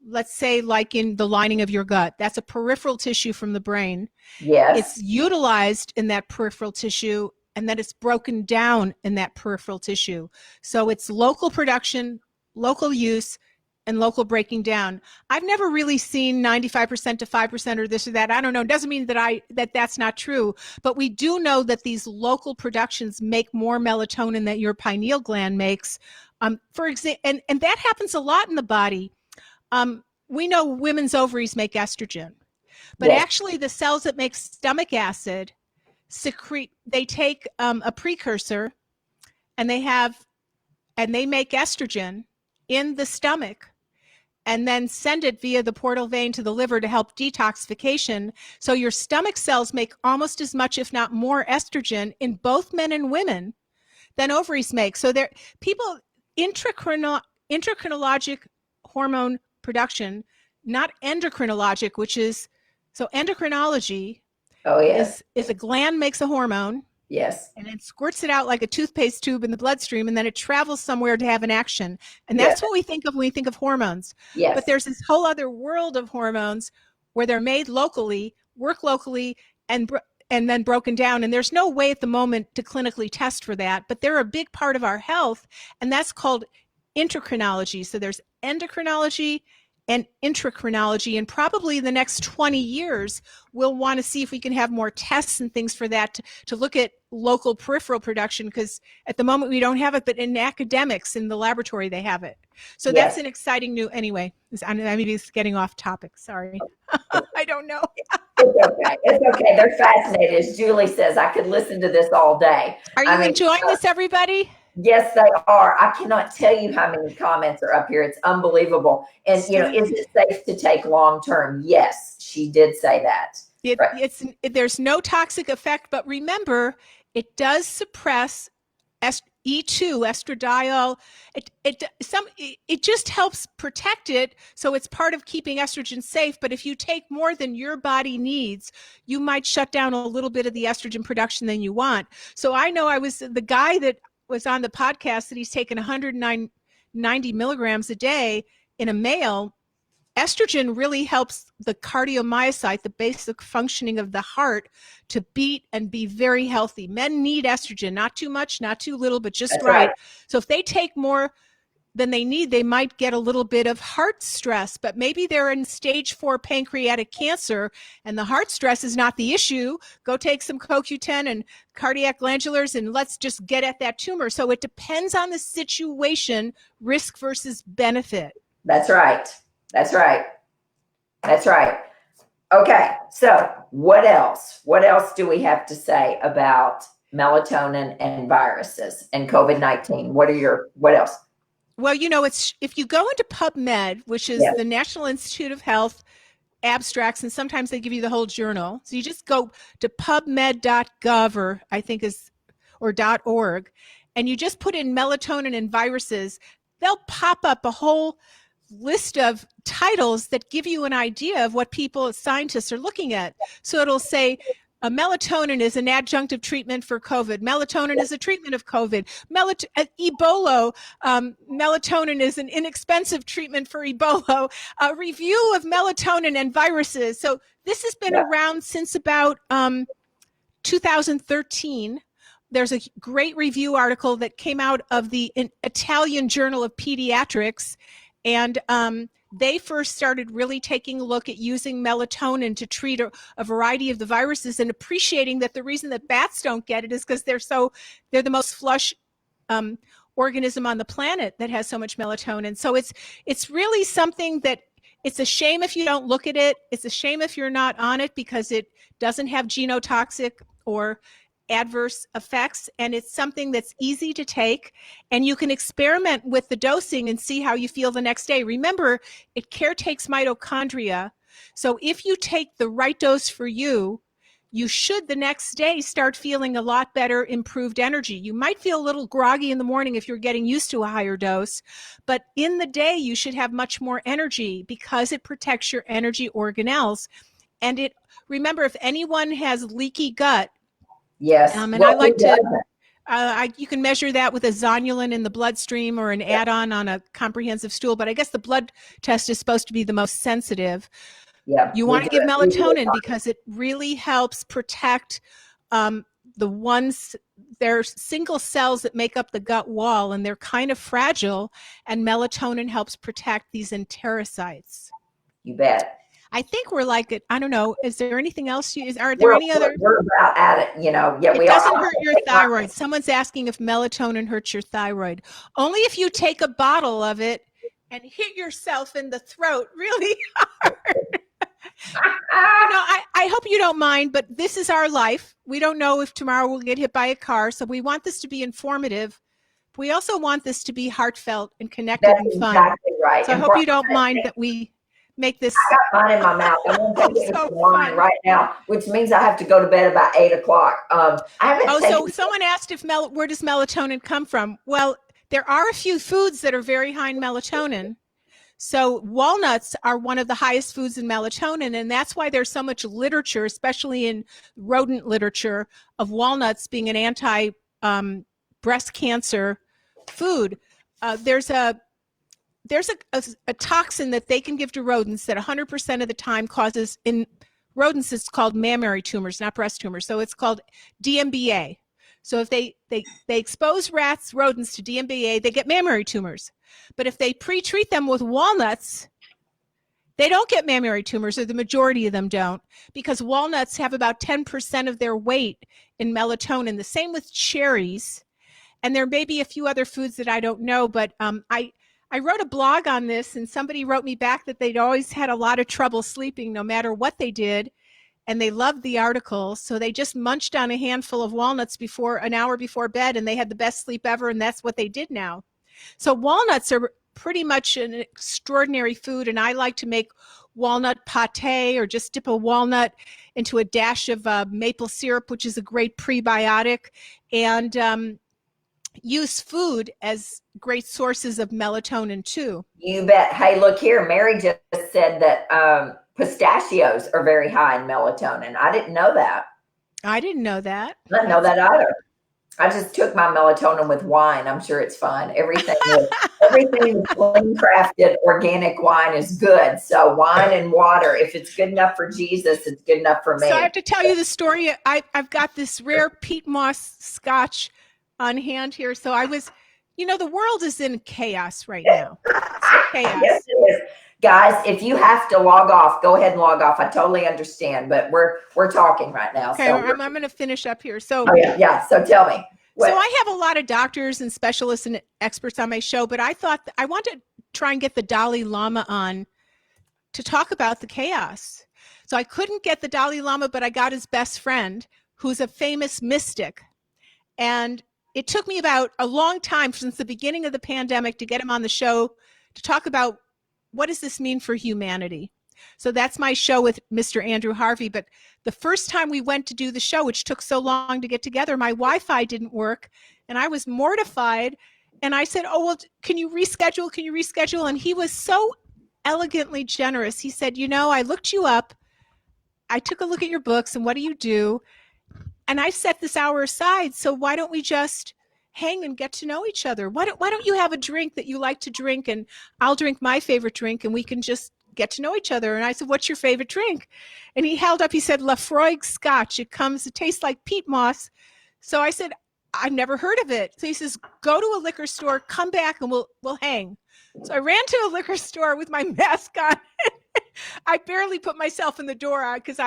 let's say like in the lining of your gut, that's a peripheral tissue from the brain. Yes. It's utilized in that peripheral tissue, and then it's broken down in that peripheral tissue. So it's local production, local use, and local breaking down. I've never really seen 95% to 5% or this or that. I don't know. It doesn't mean that that's not true, but we do know that these local productions make more melatonin than your pineal gland makes. For example, and that happens a lot in the body. We know women's ovaries make estrogen, but actually the cells that make stomach acid secrete, they take a precursor, and they make estrogen in the stomach and then send it via the portal vein to the liver to help detoxification. So your stomach cells make almost as much, if not more, estrogen in both men and women than ovaries make. So people, endocrinologic hormone production, not endocrinologic, which is, so endocrinology is a gland makes a hormone. Yes. And it squirts it out like a toothpaste tube in the bloodstream, and then it travels somewhere to have an action. And that's what we think of when we think of hormones. Yes. But there's this whole other world of hormones where they're made locally, work locally, and then broken down. And there's no way at the moment to clinically test for that, but they're a big part of our health, and that's called endocrinology. So there's endocrinology and intracrinology, and probably in the next 20 years, we'll want to see if we can have more tests and things for that to look at local peripheral production, because at the moment we don't have it, but in academics, in the laboratory, they have it. So that's an exciting new, anyway, I'm maybe getting off topic, sorry. I don't know. It's okay. It's okay. They're fascinated. As Julie says, I could listen to this all day. Are you enjoying this, everybody? Yes, they are. I cannot tell you how many comments are up here. It's unbelievable. And, is it safe to take long term? Yes, she did say that. There's no toxic effect, but remember, it does suppress E2, estradiol. It just helps protect it, so it's part of keeping estrogen safe. But if you take more than your body needs, you might shut down a little bit of the estrogen production than you want. So I know I was the guy that was on the podcast that he's taken 190 milligrams a day in a male. Estrogen really helps the cardiomyocyte, the basic functioning of the heart, to beat and be very healthy. Men need estrogen, not too much, not too little, but just right. So if they take more than they need, they might get a little bit of heart stress, but maybe they're in stage 4 pancreatic cancer and the heart stress is not the issue. Go take some CoQ10 and cardiac glandulars and let's just get at that tumor. So it depends on the situation, risk versus benefit. That's right. That's right. That's right. Okay. So what else? What else do we have to say about melatonin and viruses and COVID-19? What else? Well, it's if you go into PubMed, which is the National Institute of Health abstracts, and sometimes they give you the whole journal. So you just go to pubmed.gov or .org, and you just put in melatonin and viruses. They'll pop up a whole list of titles that give you an idea of what scientists are looking at. So it'll say, melatonin is an adjunctive treatment for COVID. Melatonin is a treatment of COVID. Ebola, melatonin is an inexpensive treatment for Ebola. A review of melatonin and viruses. So this has been around since about 2013. There's a great review article that came out of the Italian Journal of Pediatrics, and they first started really taking a look at using melatonin to treat a variety of the viruses, and appreciating that the reason that bats don't get it is because they're the most flush organism on the planet that has so much melatonin. So it's really something that it's a shame if you don't look at it. It's a shame if you're not on it, because it doesn't have genotoxic or adverse effects, and it's something that's easy to take, and you can experiment with the dosing and see how you feel the next day. Remember, it caretakes mitochondria, so if you take the right dose for you, you should the next day start feeling a lot better, improved energy. You might feel a little groggy in the morning if you're getting used to a higher dose, but in the day you should have much more energy because it protects your energy organelles. And remember, if anyone has leaky gut, yes. And I like to, you can measure that with a zonulin in the bloodstream or an add-on on a comprehensive stool, but I guess the blood test is supposed to be the most sensitive. Yeah. You want to give melatonin because it really helps protect they're single cells that make up the gut wall, and they're kind of fragile, and melatonin helps protect these enterocytes. You bet. I think we're I don't know. Is there anything else? Are there any other? We're about at it, Yeah, it doesn't hurt your thyroid. Someone's asking if melatonin hurts your thyroid. Only if you take a bottle of it and hit yourself in the throat really hard. I hope you don't mind, but this is our life. We don't know if tomorrow we'll get hit by a car, so we want this to be informative. We also want this to be heartfelt and connected That's and fun. exactly right. So I And hope you don't mind that we make this. I got mine in my mouth. I'm going to take it So with wine fun. right now, which means I have to go to bed about 8 o'clock. I haven't taken. So someone asked if where does melatonin come from? Well, there are a few foods that are very high in melatonin. So walnuts are one of the highest foods in melatonin, and that's why there's so much literature, especially in rodent literature, of walnuts being an anti-breast cancer food. There's a toxin that they can give to rodents that 100% of the time causes, in rodents it's called mammary tumors, not breast tumors. So it's called DMBA. So if they expose rodents to DMBA, they get mammary tumors. But if they pre-treat them with walnuts, they don't get mammary tumors, or the majority of them don't, because walnuts have about 10% of their weight in melatonin. The same with cherries. And there may be a few other foods that I don't know, but I wrote a blog on this, and somebody wrote me back that they'd always had a lot of trouble sleeping no matter what they did. And they loved the article. So they just munched on a handful of walnuts an hour before bed, and they had the best sleep ever. And that's what they did now. So walnuts are pretty much an extraordinary food. And I like to make walnut pate, or just dip a walnut into a dash of maple syrup, which is a great prebiotic, and use food as great sources of melatonin too. You bet. Hey, look here. Mary just said that pistachios are very high in melatonin. I didn't know that. I didn't know that. I didn't know that either. I just took my melatonin with wine. I'm sure it's fun. Everything clean crafted organic wine is good. So wine and water, if it's good enough for Jesus, it's good enough for me. So I have to tell you the story. I've got this rare peat moss scotch on hand here. So I was, the world is in chaos right now. It's chaos. Yes, it is. Guys, if you have to log off, go ahead and log off. I totally understand, but we're talking right now. Okay, so I'm going to finish up here. So yeah. So tell me. So I have a lot of doctors and specialists and experts on my show, but I thought I wanted to try and get the Dalai Lama on to talk about the chaos. So I couldn't get the Dalai Lama, but I got his best friend, who's a famous mystic. And it took me about a long time since the beginning of the pandemic to get him on the show to talk about what does this mean for humanity. So that's my show with Mr. Andrew Harvey. But the first time we went to do the show, which took so long to get together, my Wi-Fi didn't work and I was mortified. And I said, oh, well, can you reschedule? Can you reschedule? And he was so elegantly generous. He said, I looked you up. I took a look at your books and what do you do? And I set this hour aside. So why don't we just hang and get to know each other? Why don't you have a drink that you like to drink and I'll drink my favorite drink and we can just get to know each other. And I said, what's your favorite drink? And he held up, he said, Lafroig Scotch. It tastes like peat moss. So I said, I've never heard of it. So he says, go to a liquor store, come back and we'll hang. So I ran to a liquor store with my mask on. I barely put myself in the door because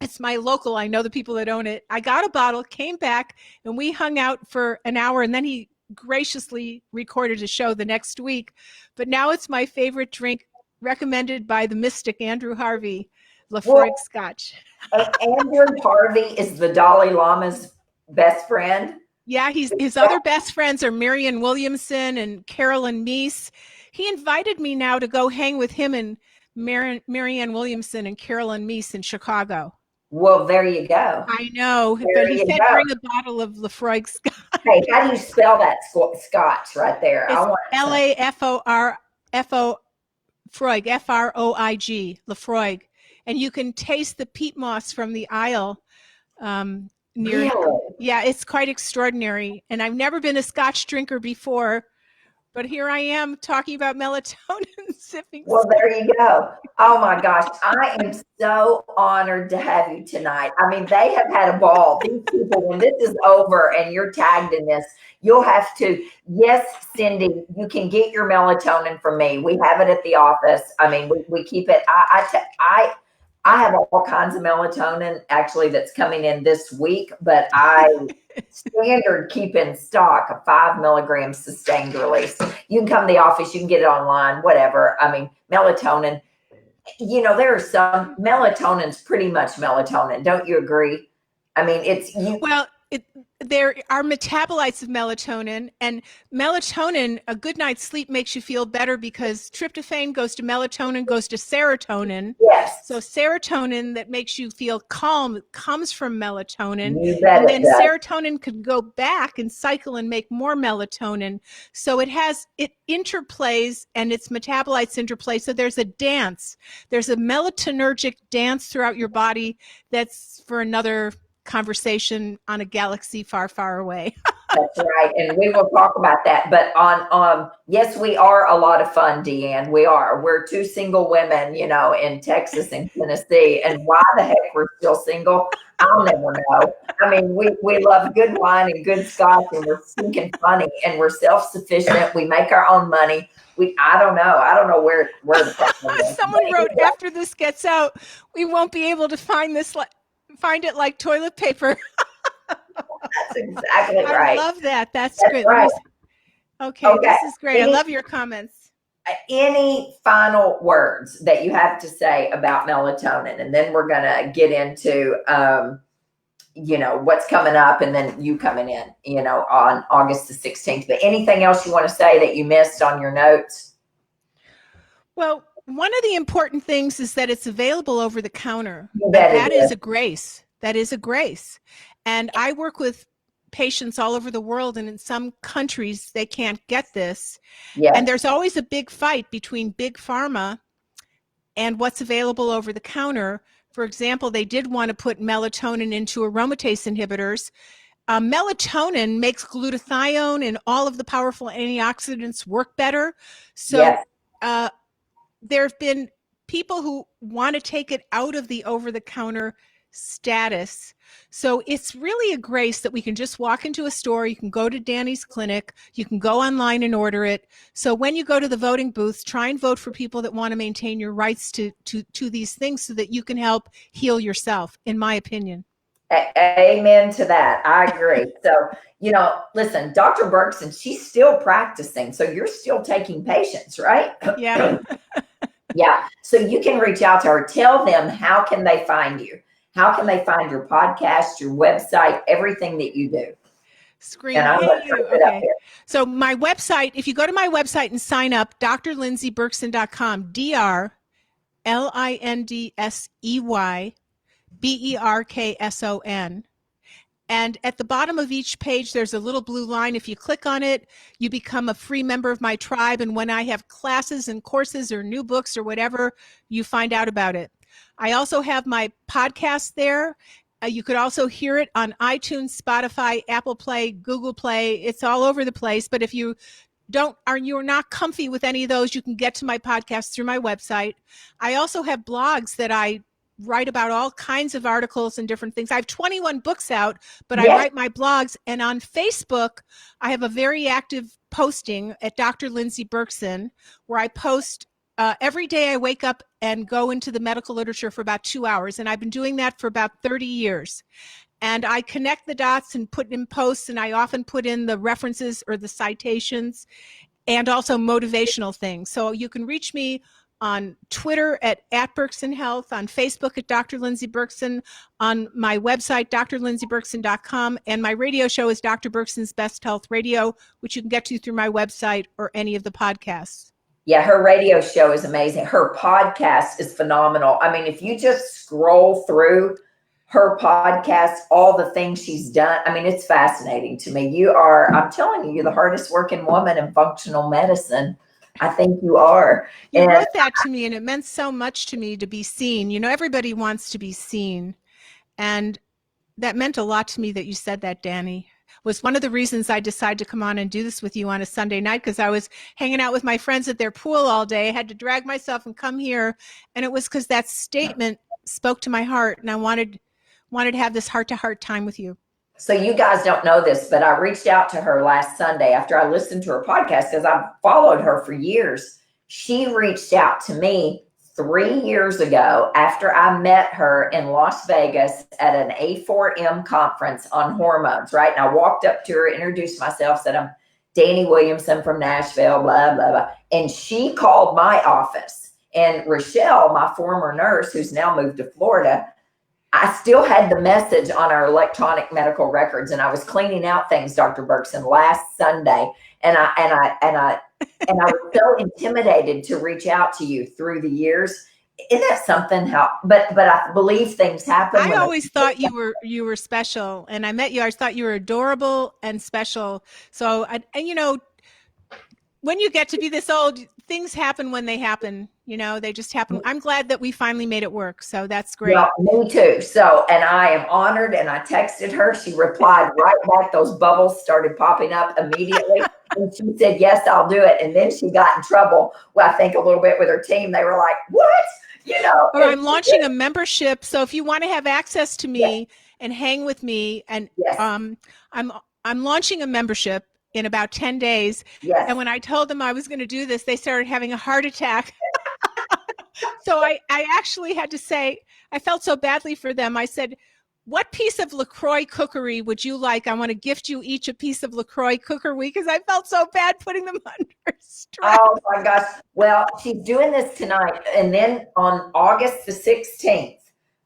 it's my local. I know the people that own it. I got a bottle, came back, and we hung out for an hour. And then he graciously recorded a show the next week. But now it's my favorite drink, recommended by the mystic Andrew Harvey, Lafroig Scotch. Andrew Harvey is the Dalai Lama's best friend. Yeah, his other best friends are Dani Williamson and Carolyn Meese. He invited me now to go hang with him and Dani Williamson and Carolyn Meese in Chicago. Well, there you go. I know, but he said bring a bottle of Lafroig Scotch. Hey, how do you spell that scotch right there? It's Lafroig, F-R-O-I-G, Lafroig. And you can taste the peat moss from the aisle near. Really? Yeah, it's quite extraordinary. And I've never been a Scotch drinker before, but here I am talking about melatonin sipping. Well, there you go. Oh my gosh. I am so honored to have you tonight. I mean, they have had a ball. These people, when this is over and you're tagged in this, you'll have to, yes, Cindy, you can get your melatonin from me. We have it at the office. I mean, we keep it. I have all kinds of melatonin actually that's coming in this week, but I standard keep in stock a 5 milligrams sustained release. You can come to the office, you can get it online, whatever. I mean, melatonin, there are some melatonin's pretty much melatonin. Don't you agree? I mean, there are metabolites of melatonin, and melatonin, a good night's sleep makes you feel better because tryptophan goes to melatonin, goes to serotonin. Yes. So serotonin that makes you feel calm comes from melatonin. You bet And it then does. serotonin can go back and cycle and make more melatonin. So it interplays, and its metabolites interplay. So there's a dance. There's a melatonergic dance throughout your body that's for another conversation on a galaxy far, far away. That's right. And we will talk about that. But yes, we are a lot of fun, Deanne. We are. We're two single women, in Texas and Tennessee. And why the heck we're still single, I'll never know. I mean, we love good wine and good scotch, and we're stinking funny, and we're self-sufficient. We make our own money. I don't know where the problem is. Someone wrote, after this gets out, we won't be able to find it like toilet paper. That's exactly right. I love that. That's great. Right. Okay, this is great. I love your comments. Any final words that you have to say about melatonin? And then we're going to get into, what's coming up, and then you coming in, on August the 16th. But anything else you want to say that you missed on your notes? Well, one of the important things is that it's available over the counter. That is a grace. That is a grace. And I work with patients all over the world, and in some countries they can't get this. Yeah. And there's always a big fight between big pharma and what's available over the counter. For example, they did want to put melatonin into aromatase inhibitors. Melatonin makes glutathione and all of the powerful antioxidants work better. So there have been people who want to take it out of the over-the-counter status. So it's really a grace that we can just walk into a store. You can go to Dani's clinic. You can go online and order it. So when you go to the voting booths, try and vote for people that want to maintain your rights to these things so that you can help heal yourself, in my opinion. Amen to that. I agree. So, listen, Dr. Berkson, she's still practicing. So you're still taking patients, right? Yeah. Yeah. So you can reach out to her. Tell them, how can they find you? How can they find your podcast, your website, everything that you do? Okay. So my website, if you go to my website and sign up, drlindseyberkson.com, DrLindseyBerkson. And at the bottom of each page, there's a little blue line. If you click on it, you become a free member of my tribe. And when I have classes and courses or new books or whatever, you find out about it. I also have my podcast there. You could also hear it on iTunes, Spotify, Apple Play, Google Play. It's all over the place. But if you're not comfy with any of those, you can get to my podcast through my website. I also have blogs that I write about all kinds of articles and different things. I have 21 books out, but I write my blogs. And on Facebook, I have a very active posting at Dr. Lindsey Berkson, where I post every day. I wake up and go into the medical literature for about 2 hours. And I've been doing that for about 30 years. And I connect the dots and put in posts, and I often put in the references or the citations and also motivational things. So you can reach me on Twitter at Berkson Health, on Facebook at Dr. Lindsey Berkson, on my website, drlindseyberkson.com, and my radio show is Dr. Berkson's Best Health Radio, which you can get to through my website or any of the podcasts. Yeah, her radio show is amazing. Her podcast is phenomenal. I mean, if you just scroll through her podcast, all the things she's done, I mean, it's fascinating to me. I'm telling you, you're the hardest working woman in functional medicine. I think you are. You wrote that to me, and it meant so much to me to be seen. Everybody wants to be seen. And that meant a lot to me that you said that, Dani. Was one of the reasons I decided to come on and do this with you on a Sunday night, because I was hanging out with my friends at their pool all day. I had to drag myself and come here. And it was because that statement spoke to my heart, and I wanted to have this heart-to-heart time with you. So you guys don't know this, but I reached out to her last Sunday after I listened to her podcast, because I've followed her for years. She reached out to me 3 years ago after I met her in Las Vegas at an A4M conference on hormones, right? And I walked up to her, introduced myself, said, I'm Dani Williamson from Nashville, blah, blah, blah. And she called my office. And Rochelle, my former nurse, who's now moved to Florida, I still had the message on our electronic medical records, and I was cleaning out things, Dr. Berkson, last Sunday, and I was so intimidated to reach out to you through the years. Isn't that something? But I believe things happen. I always thought you were special, and I met you. I thought you were adorable and special. So, and when you get to be this old, things happen when they happen. They just happen. I'm glad that we finally made it work. So that's great. Yeah, me too. So, and I am honored. And I texted her. She replied right back. Those bubbles started popping up immediately. And she said, yes, I'll do it. And then she got in trouble. Well, I think a little bit with her team. They were like, what? Or I'm launching a membership. So if you want to have access to me and hang with me, and I'm launching a membership in about 10 days. Yes. And when I told them I was going to do this, they started having a heart attack. So I actually had to say, I felt so badly for them. I said, what piece of LaCroix cookery would you like? I want to gift you each a piece of LaCroix cookery, because I felt so bad putting them under stress. Oh my gosh. Well, she's doing this tonight. And then on August the 16th,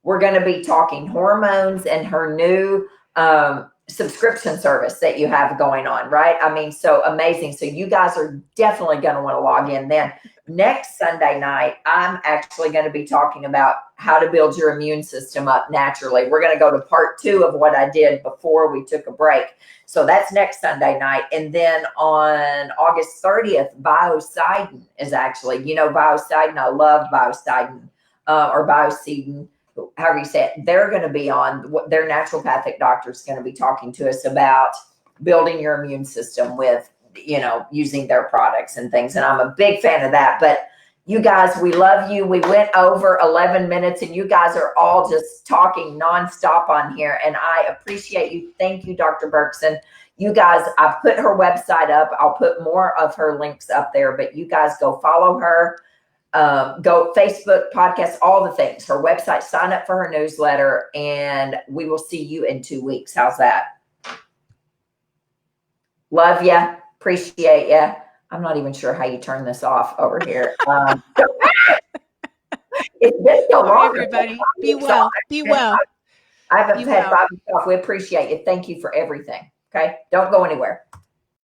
we're going to be talking hormones and her new subscription service that you have going on, right? I mean, so amazing. So you guys are definitely going to want to log in then. Next Sunday night, I'm actually going to be talking about how to build your immune system up naturally. We're going to go to part 2 of what I did before we took a break. So that's next Sunday night. And then on August 30th, Biocidin is actually, Biocidin, I love Biocidin or Biocidin, however you say it. They're going to be on, their naturopathic doctor is going to be talking to us about building your immune system with, using their products and things. And I'm a big fan of that. But you guys, we love you. We went over 11 minutes and you guys are all just talking nonstop on here. And I appreciate you. Thank you, Dr. Berkson. You guys, I've put her website up. I'll put more of her links up there, but you guys go follow her. Go Facebook, podcast, all the things. Her website, sign up for her newsletter, and we will see you in 2 weeks. How's that? Love ya. Appreciate ya. I'm not even sure how you turn this off over here. It's been so long. Everybody, be well. Be well. I haven't had Bobby off. We appreciate you. Thank you for everything. Okay. Don't go anywhere.